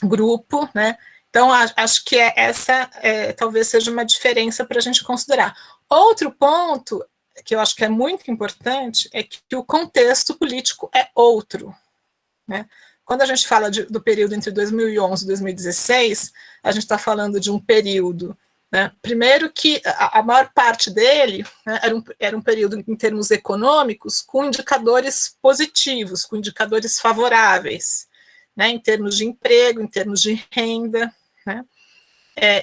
grupo, né. Então, acho que essa talvez seja uma diferença para a gente considerar. Outro ponto que eu acho que é muito importante é que o contexto político é outro, né. Quando a gente fala do período entre 2011 e 2016, a gente está falando de um período, né, primeiro que a maior parte dele, né, era um período em termos econômicos com indicadores positivos, com indicadores favoráveis, né, em termos de emprego, em termos de renda, né,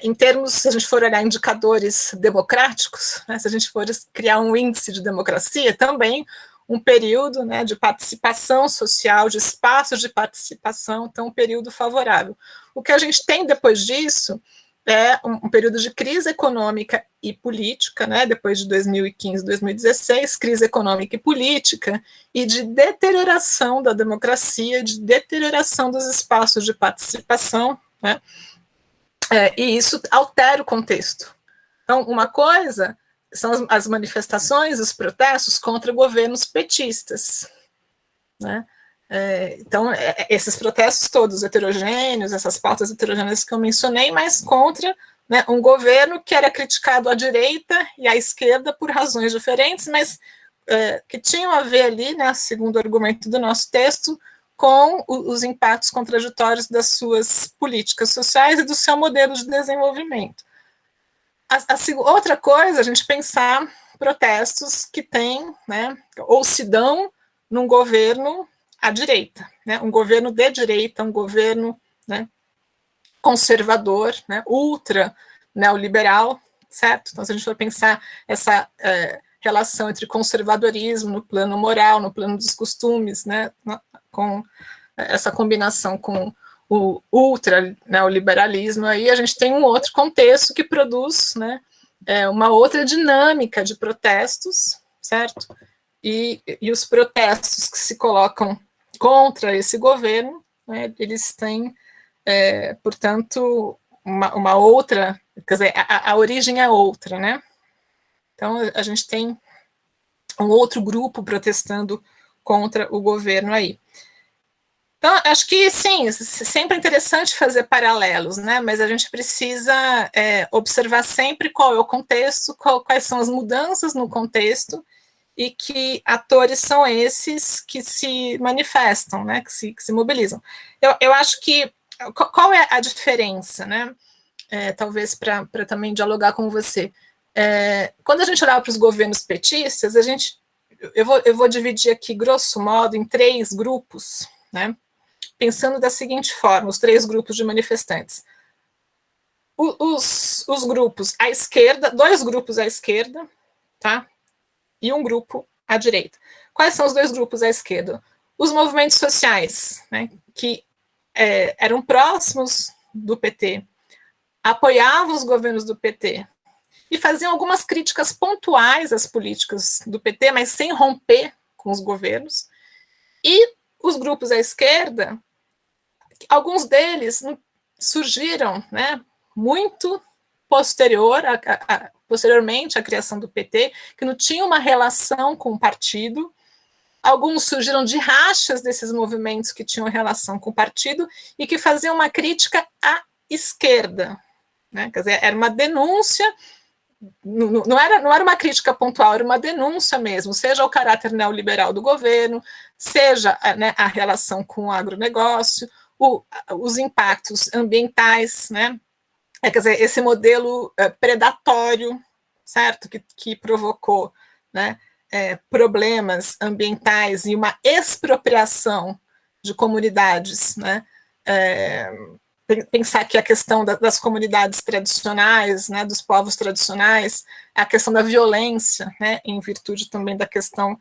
em termos, se a gente for olhar indicadores democráticos, né, se a gente for criar um índice de democracia, também um período, né, de participação social, de espaços de participação, então um período favorável. O que a gente tem depois disso é um período de crise econômica e política, né, depois de 2015, 2016, crise econômica e política, e de deterioração da democracia, de deterioração dos espaços de participação, né, e isso altera o contexto. Então, uma coisa são as manifestações, os protestos contra governos petistas, né? Então, esses protestos todos heterogêneos, essas pautas heterogêneas que eu mencionei, mas contra, né, um governo que era criticado à direita e à esquerda por razões diferentes, mas que tinham a ver ali, né, segundo o argumento do nosso texto, com os impactos contraditórios das suas políticas sociais e do seu modelo de desenvolvimento. Outra coisa, a gente pensar protestos que têm, né, ou se dão num governo à direita, né, um governo de direita, um governo, né, conservador, né, ultra neoliberal, certo? Então, se a gente for pensar relação entre conservadorismo no plano moral, no plano dos costumes, né, com essa combinação com o ultra-neoliberalismo, aí a gente tem um outro contexto que produz, né, uma outra dinâmica de protestos, certo? E os protestos que se colocam contra esse governo, né, eles têm, portanto, uma outra, quer dizer, a origem é outra, né? Então, a gente tem um outro grupo protestando contra o governo aí. Então, acho que, sim, sempre é interessante fazer paralelos, né? Mas a gente precisa observar sempre qual é o contexto, quais são as mudanças no contexto e que atores são esses que se manifestam, né? Que se mobilizam. Eu acho que, qual é a diferença, né? Talvez para também dialogar com você. Quando a gente olhava para os governos petistas, eu vou dividir aqui, grosso modo, em 3 grupos, né? Pensando da seguinte forma, os 3 grupos de manifestantes. Os grupos à esquerda, 2 grupos à esquerda, tá? E um grupo à direita. Quais são os 2 grupos à esquerda? Os movimentos sociais, né, que eram próximos do PT, apoiavam os governos do PT e faziam algumas críticas pontuais às políticas do PT, mas sem romper com os governos. E os grupos à esquerda, alguns deles surgiram, né, muito posteriormente à criação do PT, que não tinha uma relação com o partido. Alguns surgiram de rachas desses movimentos que tinham relação com o partido e que faziam uma crítica à esquerda, né? Quer dizer, era uma denúncia, não era uma crítica pontual, era uma denúncia mesmo, seja o caráter neoliberal do governo, seja, né, a relação com o agronegócio, os impactos ambientais, né? Quer dizer, esse modelo predatório, certo, que provocou, né, problemas ambientais e uma expropriação de comunidades, né? Pensar que a questão das comunidades tradicionais, né, dos povos tradicionais, a questão da violência, né, em virtude também da questão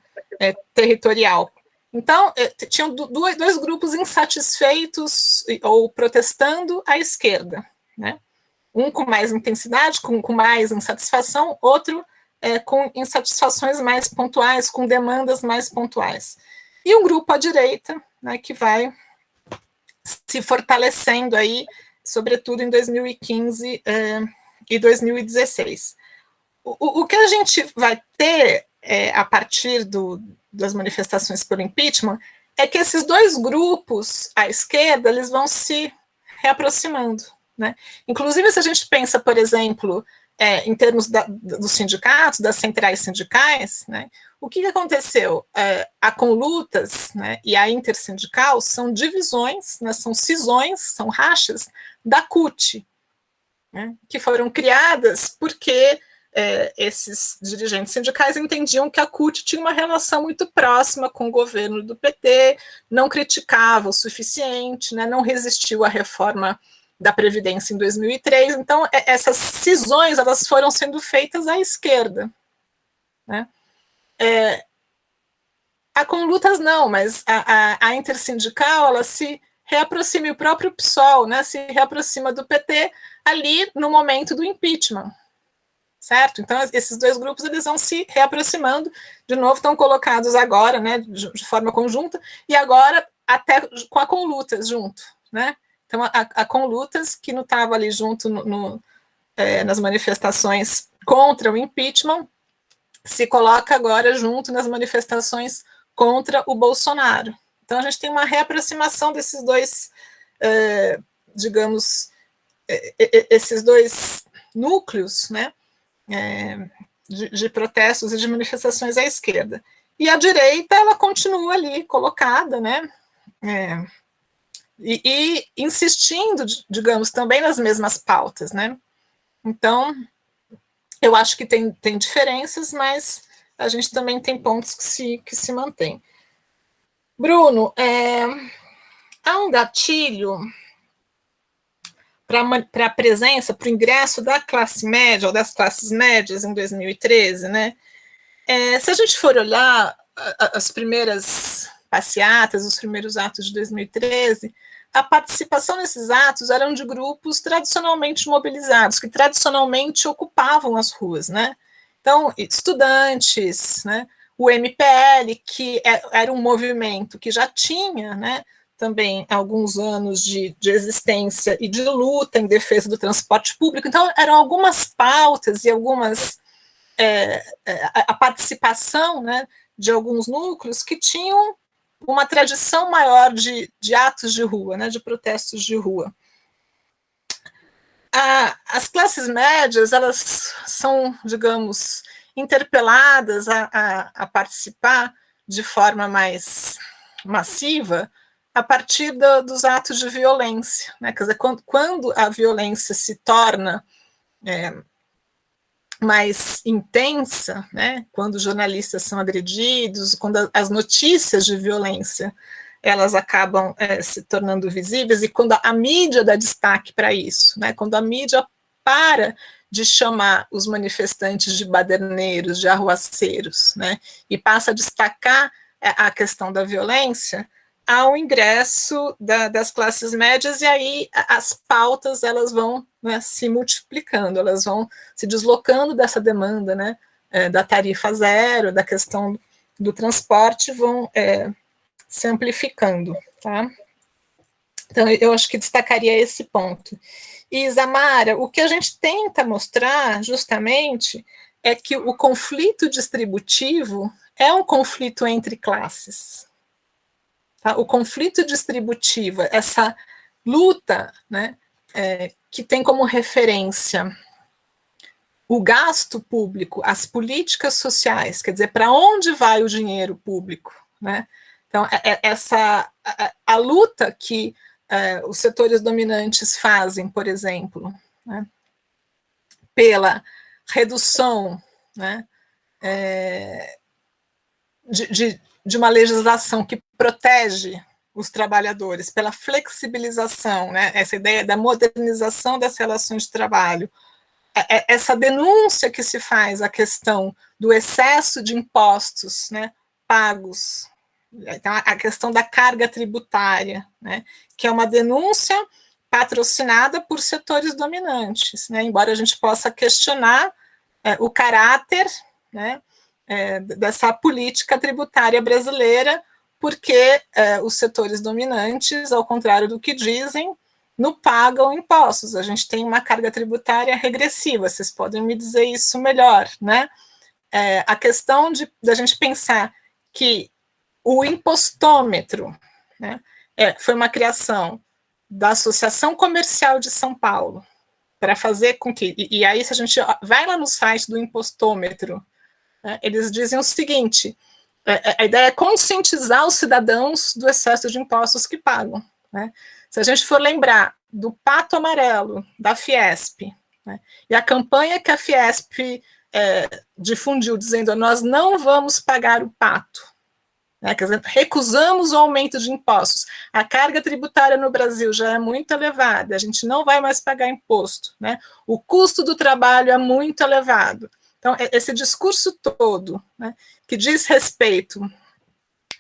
territorial. Então, tinham 2 grupos insatisfeitos ou protestando à esquerda, né? Um com mais intensidade, com mais insatisfação, outro com insatisfações mais pontuais, com demandas mais pontuais. E um grupo à direita, né, que vai se fortalecendo aí, sobretudo em 2015 e 2016. O que a gente vai ter a partir das manifestações pelo impeachment é que esses 2 grupos à esquerda, eles vão se reaproximando, né? Inclusive, se a gente pensa, por exemplo, em termos dos sindicatos, das centrais sindicais, né, o que aconteceu? A Conlutas, né, e a Intersindical são divisões, né, são cisões, são rachas da CUT, né, que foram criadas porque esses dirigentes sindicais entendiam que a CUT tinha uma relação muito próxima com o governo do PT, não criticava o suficiente, né, não resistiu à reforma da Previdência em 2003, então essas cisões elas foram sendo feitas à esquerda, né? A Conlutas não, mas a Intersindical ela se reaproxima, e o próprio PSOL, né, se reaproxima do PT ali no momento do impeachment, certo? Então esses 2 grupos eles vão se reaproximando, de novo estão colocados agora, né, de forma conjunta, e agora até com a Conlutas junto, né? Então, a Conlutas, que não estava ali junto nas manifestações contra o impeachment, se coloca agora junto nas manifestações contra o Bolsonaro. Então, a gente tem uma reaproximação desses 2, digamos, esses 2 núcleos, né, de protestos e de manifestações à esquerda. E a direita, ela continua ali colocada, né, e insistindo, digamos, também nas mesmas pautas, né? Então, eu acho que tem diferenças, mas a gente também tem pontos que se mantêm. Bruno, há um gatilho para a presença, para o ingresso da classe média, ou das classes médias em 2013, né? Se a gente for olhar as primeiras passeatas, os primeiros atos de 2013, a participação nesses atos eram de grupos tradicionalmente mobilizados, que tradicionalmente ocupavam as ruas, né? Então, estudantes, né? O MPL, que era um movimento que já tinha, né, também alguns anos de existência e de luta em defesa do transporte público. Então, eram algumas pautas e algumas a participação, né, de alguns núcleos que tinham uma tradição maior de atos de rua, né, de protestos de rua. As classes médias, elas são, digamos, interpeladas a participar de forma mais massiva a partir dos atos de violência, né? Quer dizer, quando a violência se torna mais intensa, né, quando jornalistas são agredidos, quando as notícias de violência elas acabam se tornando visíveis, e quando a mídia dá destaque para isso, né, quando a mídia para de chamar os manifestantes de baderneiros, de arruaceiros, né, e passa a destacar a questão da violência, há o ingresso das classes médias, e aí as pautas elas vão, né, se multiplicando, elas vão se deslocando dessa demanda, né, da tarifa zero, da questão do transporte, vão se amplificando. Tá? Então, eu acho que destacaria esse ponto. E, Isamara, o que a gente tenta mostrar, justamente, é que o conflito distributivo é um conflito entre classes. Tá? O conflito distributivo, essa luta, né, que tem como referência o gasto público, as políticas sociais, quer dizer, para onde vai o dinheiro público, né? Então, a luta que os setores dominantes fazem, por exemplo, né, pela redução, né, de uma legislação que protege os trabalhadores, pela flexibilização, né, essa ideia da modernização das relações de trabalho, essa denúncia que se faz à questão do excesso de impostos, né, pagos, então, a questão da carga tributária, né, que é uma denúncia patrocinada por setores dominantes, né, embora a gente possa questionar o caráter, né, dessa política tributária brasileira, porque os setores dominantes, ao contrário do que dizem, não pagam impostos. A gente tem uma carga tributária regressiva, vocês podem me dizer isso melhor, né? A questão da gente pensar que o impostômetro, né, foi uma criação da Associação Comercial de São Paulo, para fazer com que, e aí se a gente vai lá no site do impostômetro, né, eles dizem o seguinte, a ideia é conscientizar os cidadãos do excesso de impostos que pagam, né? Se a gente for lembrar do Pato Amarelo, da Fiesp, né, e a campanha que a Fiesp difundiu, dizendo nós não vamos pagar o pato, né, quer dizer, recusamos o aumento de impostos, a carga tributária no Brasil já é muito elevada, a gente não vai mais pagar imposto, né, o custo do trabalho é muito elevado. Então, esse discurso todo, né, que diz respeito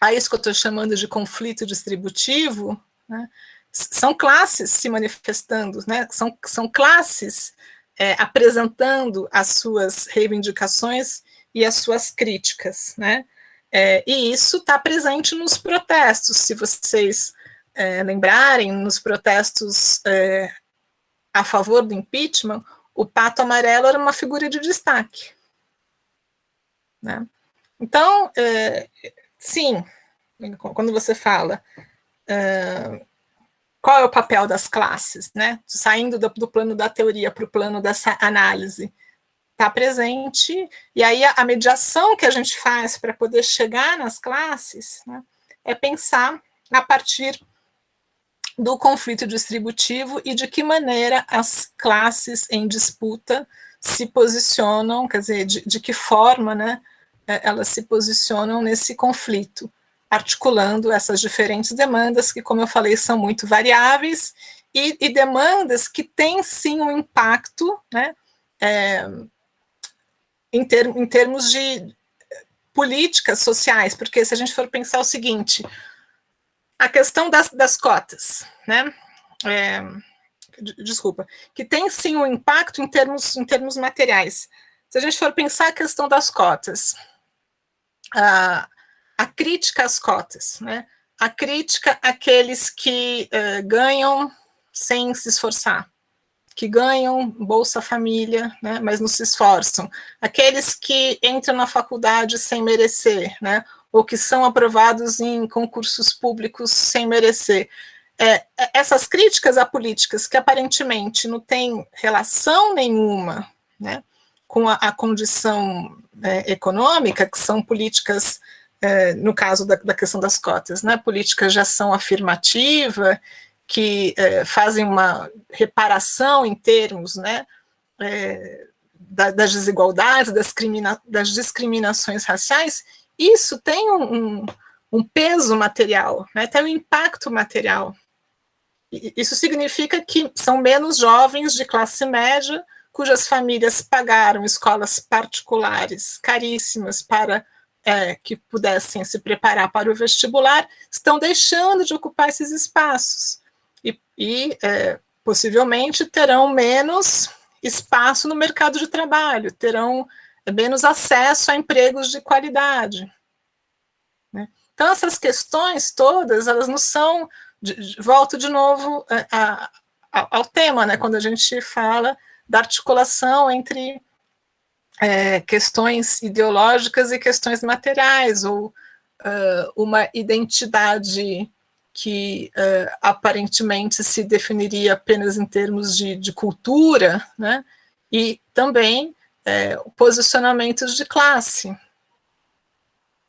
a isso que eu estou chamando de conflito distributivo, né, são classes se manifestando, né, são classes apresentando as suas reivindicações e as suas críticas, né, e isso está presente nos protestos, se vocês lembrarem, nos protestos a favor do impeachment, o Pato Amarelo era uma figura de destaque, né? Então, sim, quando você fala qual é o papel das classes, né? Saindo do plano da teoria para o plano dessa análise, está presente, e aí a mediação que a gente faz para poder chegar nas classes, né, é pensar a partir do conflito distributivo e de que maneira as classes em disputa se posicionam, quer dizer, de que forma, né, elas se posicionam nesse conflito, articulando essas diferentes demandas que, como eu falei, são muito variáveis e demandas que têm, sim, um impacto, né, em termos de políticas sociais, porque se a gente for pensar o seguinte, a questão das cotas, né? Desculpa, que tem sim um impacto em termos materiais. Se a gente for pensar a questão das cotas, a crítica às cotas, né? A crítica àqueles que ganham sem se esforçar, que ganham Bolsa Família, né, mas não se esforçam, aqueles que entram na faculdade sem merecer, né, ou que são aprovados em concursos públicos sem merecer. Essas críticas a políticas que aparentemente não têm relação nenhuma, né, com a condição econômica, que são políticas, no caso da questão das cotas, né, políticas de ação afirmativa, que fazem uma reparação em termos, né, das desigualdades, das discriminações raciais, isso tem um peso material, né, tem um impacto material. Isso significa que são menos jovens de classe média, cujas famílias pagaram escolas particulares caríssimas para que pudessem se preparar para o vestibular, estão deixando de ocupar esses espaços. E possivelmente terão menos espaço no mercado de trabalho, terão menos acesso a empregos de qualidade, né? Então, essas questões todas, elas não são... Volto de novo ao tema, né, quando a gente fala da articulação entre questões ideológicas e questões materiais, ou uma identidade que aparentemente se definiria apenas em termos de cultura, né, e também posicionamentos de classe.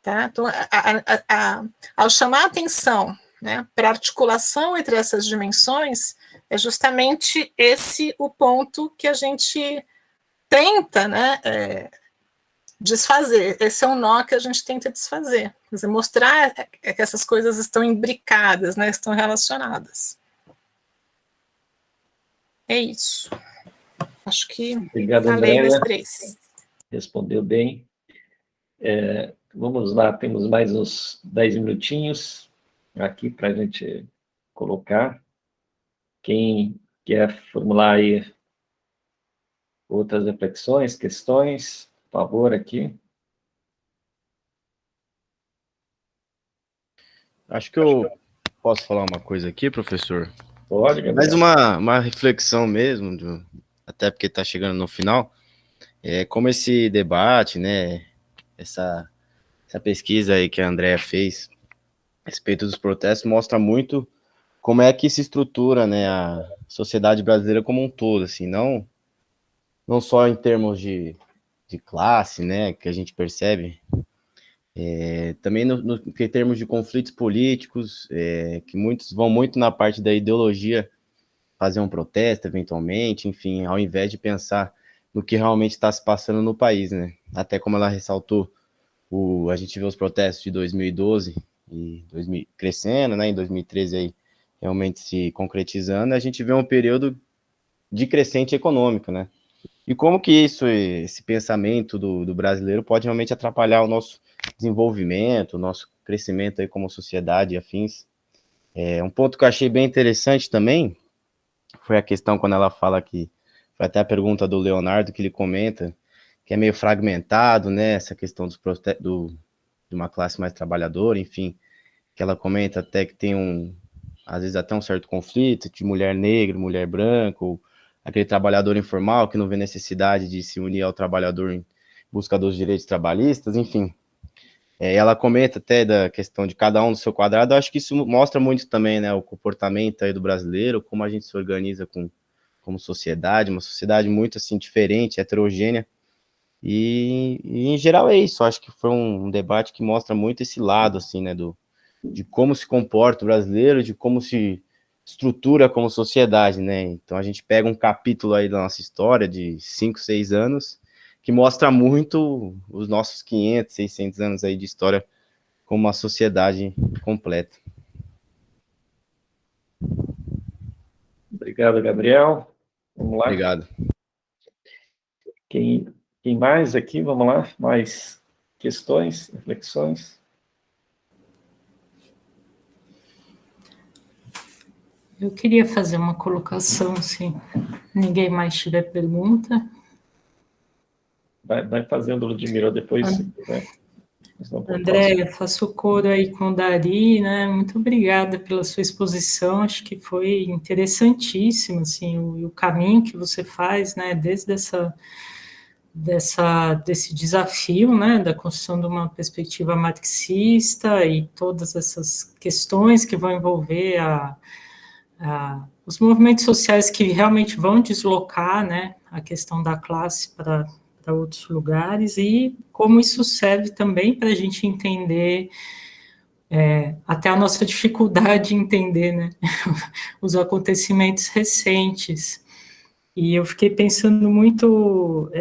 Tá? Então, ao chamar a atenção, né, para a articulação entre essas dimensões, é justamente esse o ponto que a gente tenta, né, desfazer. Esse é um nó que a gente tenta desfazer. Quer dizer, mostrar que essas coisas estão imbricadas, né, estão relacionadas. É isso. Acho que Obrigado, falei Andréia. das três. Respondeu bem. Vamos lá, temos mais uns 10 minutinhos aqui para a gente colocar. Quem quer formular aí outras reflexões, questões, por favor, aqui. Acho que eu posso falar uma coisa aqui, professor? Pode, Gabriel. Mais uma reflexão mesmo, até porque está chegando no final, como esse debate, né, essa pesquisa aí que a Andrea fez a respeito dos protestos mostra muito como é que se estrutura, né, a sociedade brasileira como um todo, assim, não só em termos de classe, né, que a gente percebe, também em termos de conflitos políticos, que muitos vão muito na parte da ideologia, fazer um protesto eventualmente, enfim, ao invés de pensar no que realmente está se passando no país, né? Até como ela ressaltou, a gente vê os protestos de 2012 e crescendo, né? Em 2013 aí realmente se concretizando, a gente vê um período de crescente econômico, né? E como que esse pensamento do brasileiro pode realmente atrapalhar o nosso desenvolvimento, o nosso crescimento aí como sociedade e afins. Um ponto que eu achei bem interessante também foi a questão quando ela fala que, foi até a pergunta do Leonardo que ele comenta, que é meio fragmentado, né, essa questão de uma classe mais trabalhadora, enfim, que ela comenta até que tem às vezes até um certo conflito de mulher negra, mulher branca, ou aquele trabalhador informal que não vê necessidade de se unir ao trabalhador em busca dos direitos trabalhistas, enfim. Ela comenta até da questão de cada um do seu quadrado. Eu acho que isso mostra muito também, né, o comportamento aí do brasileiro, como a gente se organiza como sociedade, uma sociedade muito assim diferente, heterogênea, e em geral é isso. Eu acho que foi um debate que mostra muito esse lado assim, né, de como se comporta o brasileiro, de como se estrutura como sociedade, né? Então a gente pega um capítulo aí da nossa história de 5, 6 anos que mostra muito os nossos 500, 600 anos aí de história como uma sociedade completa. Obrigado, Gabriel. Vamos lá. Obrigado. Quem mais aqui? Vamos lá. Mais questões, reflexões? Eu queria fazer uma colocação, se ninguém mais tiver pergunta. Vai fazendo, Ludmila, depois, se quiser. Andréia, faço coro aí com o Dari, né? Muito obrigada pela sua exposição, acho que foi interessantíssimo, assim, o caminho que você faz, né? Desde desse desafio, né? Da construção de uma perspectiva marxista e todas essas questões que vão envolver os movimentos sociais que realmente vão deslocar, né? A questão da classe para outros lugares, e como isso serve também para a gente entender até a nossa dificuldade em entender, né, os acontecimentos recentes. E eu fiquei pensando muito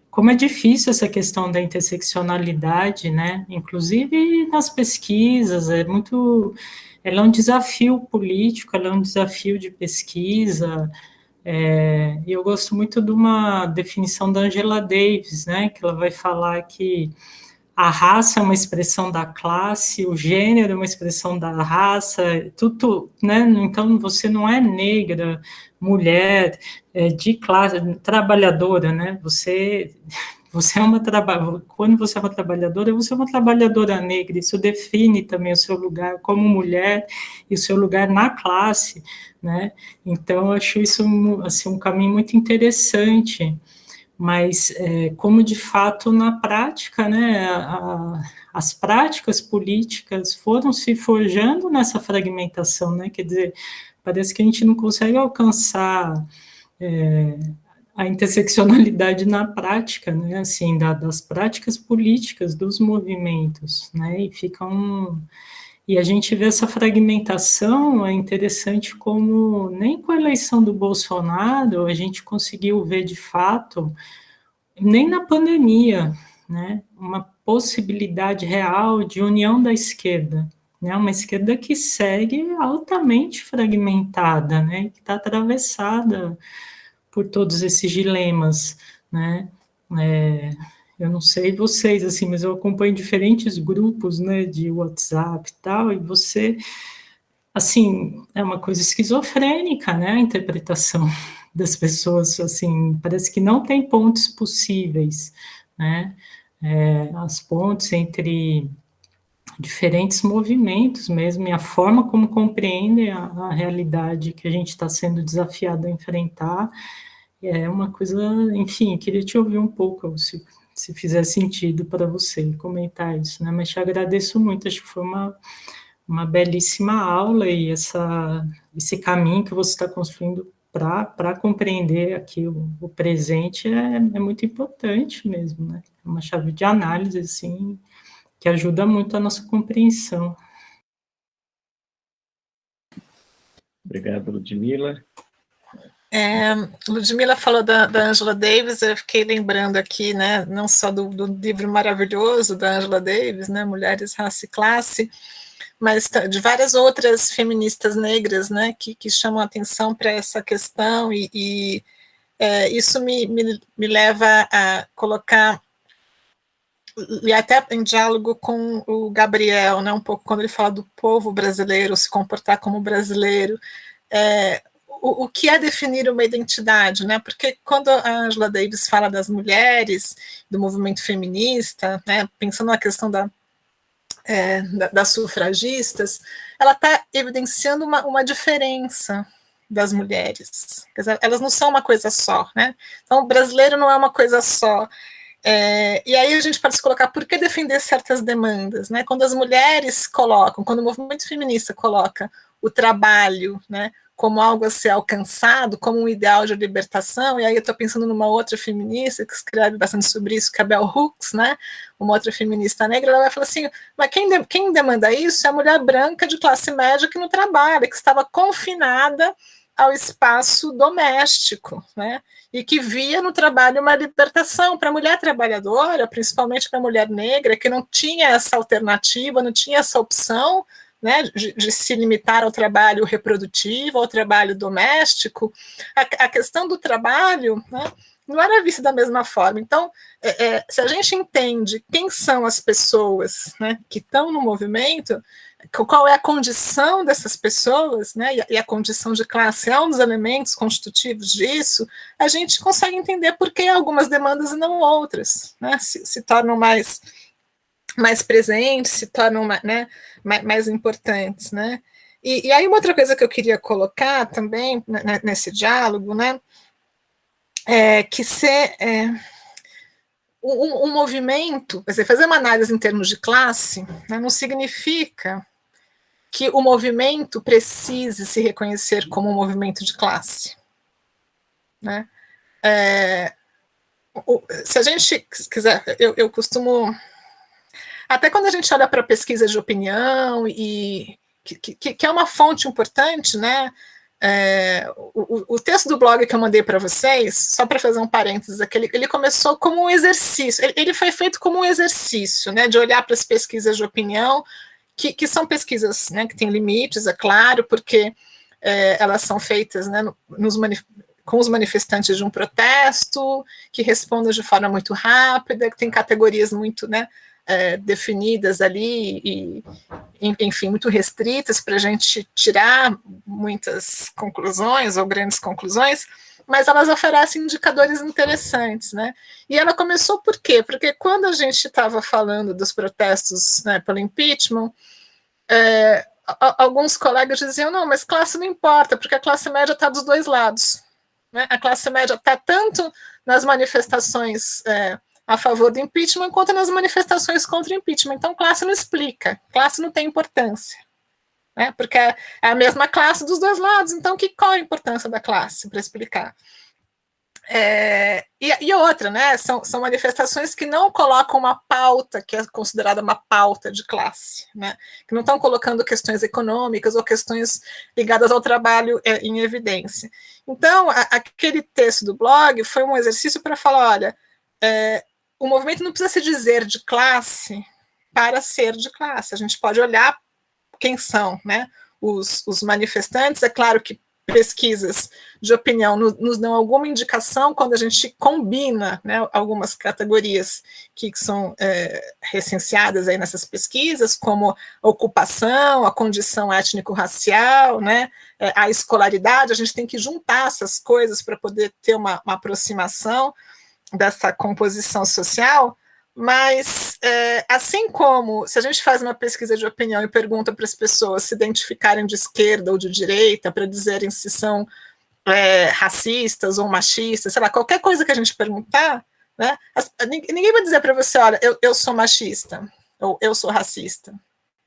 como é difícil essa questão da interseccionalidade, né, inclusive nas pesquisas, ela é um desafio político, ela é um desafio de pesquisa. E eu gosto muito de uma definição da Angela Davis, né, que ela vai falar que a raça é uma expressão da classe, o gênero é uma expressão da raça, tudo, né, então você não é negra, mulher, de classe, trabalhadora, né, você é uma quando você é uma trabalhadora negra, isso define também o seu lugar como mulher e o seu lugar na classe, né? Então eu acho isso assim um caminho muito interessante, mas como de fato na prática, né, as práticas políticas foram se forjando nessa fragmentação, né? Quer dizer, parece que a gente não consegue alcançar a interseccionalidade na prática, né, assim, das práticas políticas dos movimentos, né, e a gente vê essa fragmentação, é interessante como nem com a eleição do Bolsonaro a gente conseguiu ver de fato, nem na pandemia, né, uma possibilidade real de união da esquerda, né, uma esquerda que segue altamente fragmentada, né, que está atravessada por todos esses dilemas, né? Eu não sei vocês, assim, mas eu acompanho diferentes grupos, né, de WhatsApp e tal, e você, assim, é uma coisa esquizofrênica, né, a interpretação das pessoas, assim, parece que não tem pontes possíveis, né? As pontes entre diferentes movimentos mesmo, e a forma como compreendem a realidade que a gente está sendo desafiado a enfrentar, é uma coisa, enfim, queria te ouvir um pouco, se fizer sentido para você comentar isso, né, mas te agradeço muito, acho que foi uma belíssima aula, e esse caminho que você está construindo para compreender aqui o presente é muito importante mesmo, né, é uma chave de análise, assim, que ajuda muito a nossa compreensão. Obrigado, Ludmila. Ludmila falou da Angela Davis, eu fiquei lembrando aqui, né, não só do livro maravilhoso da Angela Davis, né, Mulheres, Raça e Classe, mas de várias outras feministas negras, né, que chamam a atenção para essa questão, e isso me leva a colocar, e até em diálogo com o Gabriel, né, um pouco quando ele fala do povo brasileiro, se comportar como brasileiro, o que é definir uma identidade, né? Porque quando a Angela Davis fala das mulheres, do movimento feminista, né, pensando na questão das sufragistas, ela está evidenciando uma diferença das mulheres. Quer dizer, elas não são uma coisa só, né? Então, o brasileiro não é uma coisa só. E aí a gente pode se colocar por que defender certas demandas, né? Quando as mulheres colocam, quando o movimento feminista coloca o trabalho, né, como algo a ser alcançado, como um ideal de libertação, e aí eu estou pensando numa outra feminista que escreve bastante sobre isso, que é a Bell Hooks, né, uma outra feminista negra, ela vai falar assim, mas quem demanda isso é a mulher branca de classe média que não trabalha, que estava confinada ao espaço doméstico, né, e que via no trabalho uma libertação para a mulher trabalhadora, principalmente para a mulher negra, que não tinha essa alternativa, não tinha essa opção, né, de se limitar ao trabalho reprodutivo, ao trabalho doméstico. A questão do trabalho, né, não era vista da mesma forma. Então, se a gente entende quem são as pessoas, né, que estão no movimento, qual é a condição dessas pessoas, né, e a condição de classe é um dos elementos constitutivos disso, a gente consegue entender por que algumas demandas e não outras, né, se tornam mais presentes, se tornam mais importantes, né. E aí uma outra coisa que eu queria colocar também nesse diálogo, né, que um movimento, quer dizer, fazer uma análise em termos de classe, né, não significa que o movimento precise se reconhecer como um movimento de classe, né? Se a gente quiser, eu costumo, até quando a gente olha para pesquisa de opinião, e que é uma fonte importante, né? O texto do blog que eu mandei para vocês, só para fazer um parênteses aqui, ele começou como um exercício, ele foi feito como um exercício, né, de olhar para as pesquisas de opinião, que são pesquisas, né, que têm limites, é claro, porque elas são feitas, né, com os manifestantes de um protesto, que respondem de forma muito rápida, que tem categorias muito, né, definidas ali, e, enfim, muito restritas para a gente tirar muitas conclusões ou grandes conclusões, mas elas oferecem indicadores interessantes, né? E ela começou por quê? Porque quando a gente estava falando dos protestos, né, pelo impeachment, alguns colegas diziam, não, mas classe não importa, porque a classe média está dos dois lados, né? A classe média está tanto nas manifestações a favor do impeachment, quanto nas manifestações contra o impeachment. Então, classe não explica, classe não tem importância, né? Porque é a mesma classe dos dois lados, então qual a importância da classe para explicar? E outra, né? São manifestações que não colocam uma pauta que é considerada uma pauta de classe, né? Que não estão colocando questões econômicas ou questões ligadas ao trabalho em evidência. Então, aquele texto do blog foi um exercício para falar, olha, o movimento não precisa se dizer de classe para ser de classe. A gente pode olhar quem são, né, os manifestantes. É claro que pesquisas de opinião nos dão alguma indicação quando a gente combina, né, algumas categorias que são recenseadas aí nessas pesquisas, como a ocupação, a condição étnico-racial, né, a escolaridade. A gente tem que juntar essas coisas para poder ter uma aproximação dessa composição social, mas assim como se a gente faz uma pesquisa de opinião e pergunta para as pessoas se identificarem de esquerda ou de direita, para dizerem se são racistas ou machistas, sei lá, qualquer coisa que a gente perguntar, né, ninguém vai dizer para você, olha, eu sou machista, ou eu sou racista,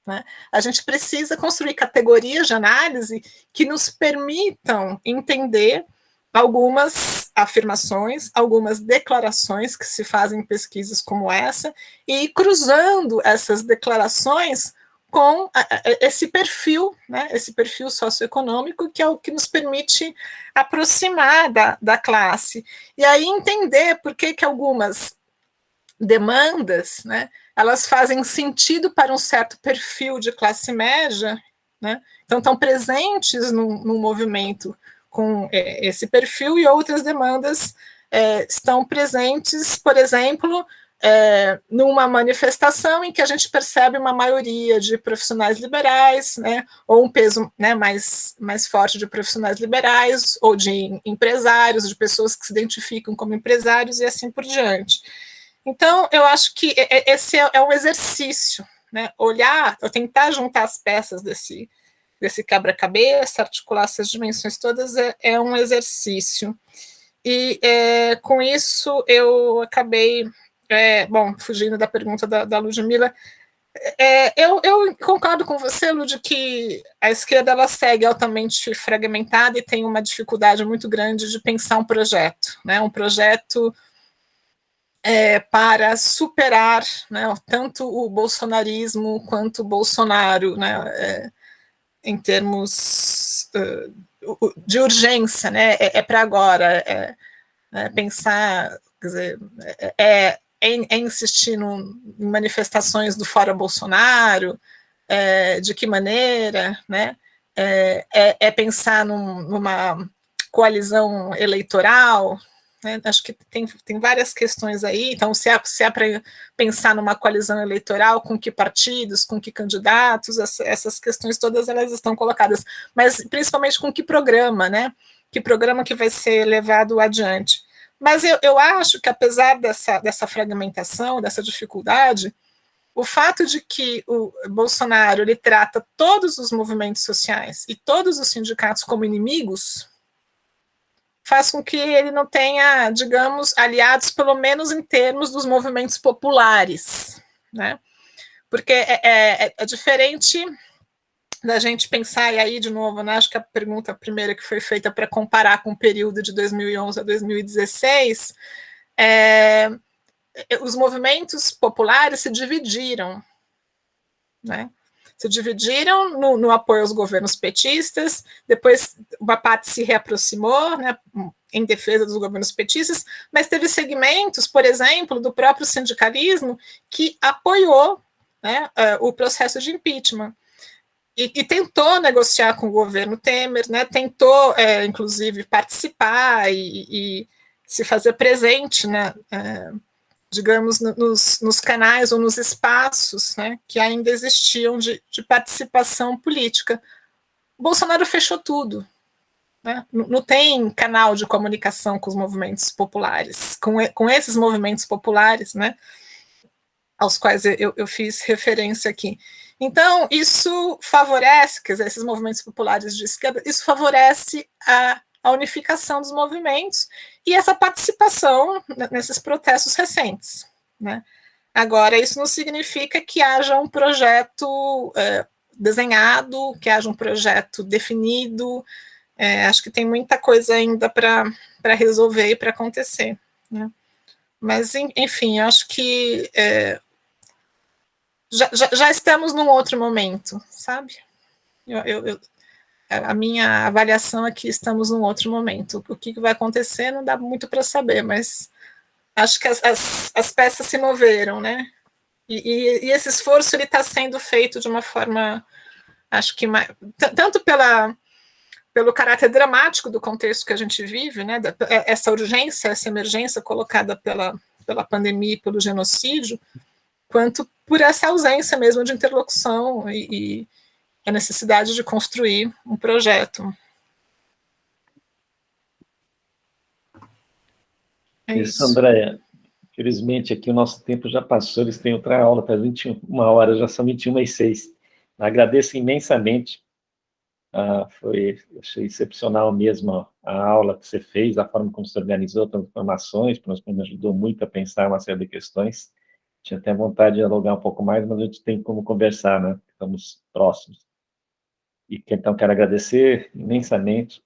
né? A gente precisa construir categorias de análise que nos permitam entender algumas afirmações, algumas declarações que se fazem em pesquisas como essa, e cruzando essas declarações com esse perfil, né, esse perfil socioeconômico, que é o que nos permite aproximar da classe, e aí entender por que algumas demandas, né, elas fazem sentido para um certo perfil de classe média, né, então estão presentes no movimento com esse perfil, e outras demandas estão presentes, por exemplo, numa manifestação em que a gente percebe uma maioria de profissionais liberais, né, ou um peso, né, mais forte de profissionais liberais, ou de empresários, de pessoas que se identificam como empresários, e assim por diante. Então, eu acho que esse é um exercício, né, olhar, ou tentar juntar as peças desse quebra-cabeça, articular essas dimensões todas, é um exercício. E com isso eu acabei, fugindo da pergunta da Ludmila, eu concordo com você, Lud, que a esquerda ela segue altamente fragmentada e tem uma dificuldade muito grande de pensar um projeto, né, um projeto para superar, né, tanto o bolsonarismo quanto o Bolsonaro, né, em termos de urgência, né, para agora, pensar, quer dizer, insistir em manifestações do Fora Bolsonaro, de que maneira, né, pensar numa coalizão eleitoral, né? Acho que tem várias questões aí, então se é para pensar numa coalizão eleitoral, com que partidos, com que candidatos, essas questões todas elas estão colocadas, mas principalmente com que programa, né? Que programa que vai ser levado adiante. Mas eu acho que apesar dessa fragmentação, dessa dificuldade, o fato de que o Bolsonaro ele trata todos os movimentos sociais e todos os sindicatos como inimigos faz com que ele não tenha, digamos, aliados, pelo menos em termos dos movimentos populares, né? Porque é diferente da gente pensar, e aí, de novo, né, acho que a pergunta primeira que foi feita para comparar com o período de 2011 a 2016, os movimentos populares se dividiram, né? Se dividiram no apoio aos governos petistas, depois uma parte se reaproximou, né, em defesa dos governos petistas, mas teve segmentos, por exemplo, do próprio sindicalismo, que apoiou, né, o processo de impeachment. E tentou negociar com o governo Temer, né, tentou, inclusive, participar e se fazer presente, né, digamos, nos canais ou nos espaços, né, que ainda existiam de participação política. O Bolsonaro fechou tudo, né? Não tem canal de comunicação com os movimentos populares, com esses movimentos populares, né, aos quais eu fiz referência aqui. Então, isso favorece, quer dizer, esses movimentos populares de esquerda, isso favorece a unificação dos movimentos e essa participação nesses protestos recentes, né? Agora, isso não significa que haja um projeto desenhado, que haja um projeto definido. Acho que tem muita coisa ainda para resolver e para acontecer, né? Mas, enfim, acho que já estamos num outro momento, sabe? A minha avaliação é que estamos num outro momento. O que vai acontecer não dá muito para saber, mas acho que as peças se moveram, né? E esse esforço ele está sendo feito de uma forma, acho que tanto pelo caráter dramático do contexto que a gente vive, né? Essa urgência, essa emergência colocada pela pandemia e pelo genocídio, quanto por essa ausência mesmo de interlocução e a necessidade de construir um projeto. Isso, Andréia. Infelizmente, aqui o nosso tempo já passou, eles têm outra aula para 21 horas, já são 21h06. Agradeço imensamente, achei excepcional mesmo a aula que você fez, a forma como você organizou as informações, me ajudou muito a pensar uma série de questões. Tinha até vontade de dialogar um pouco mais, mas a gente tem como conversar, né? Estamos próximos. E então quero agradecer imensamente.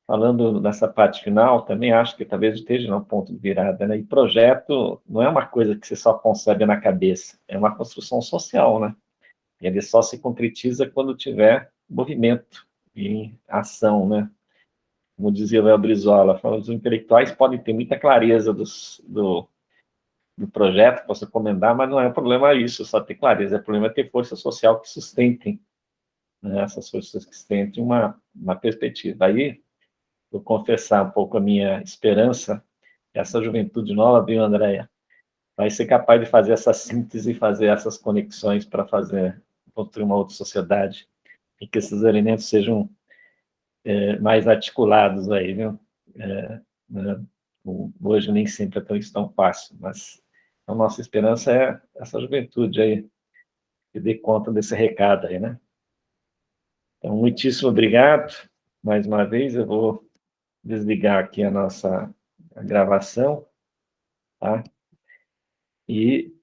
Falando nessa parte final, também acho que talvez esteja num ponto de virada, né? E projeto não é uma coisa que você só concebe na cabeça, é uma construção social, né? E ele só se concretiza quando tiver movimento e ação, né? Como dizia o Léo Brizola, os intelectuais podem ter muita clareza do projeto que possa comendar, mas não é problema isso, só ter clareza, é problema ter força social que sustentem, né? Essas forças que sustentem uma perspectiva. Aí, vou confessar um pouco a minha esperança, essa juventude nova, viu, Andréia, vai ser capaz de fazer essa síntese, fazer essas conexões para construir uma outra sociedade, e que esses elementos sejam mais articulados aí, viu? Hoje nem sempre é tão fácil, mas a nossa esperança é essa juventude aí, que dê conta desse recado aí, né? Então, muitíssimo obrigado, mais uma vez, eu vou desligar aqui a nossa gravação, tá? E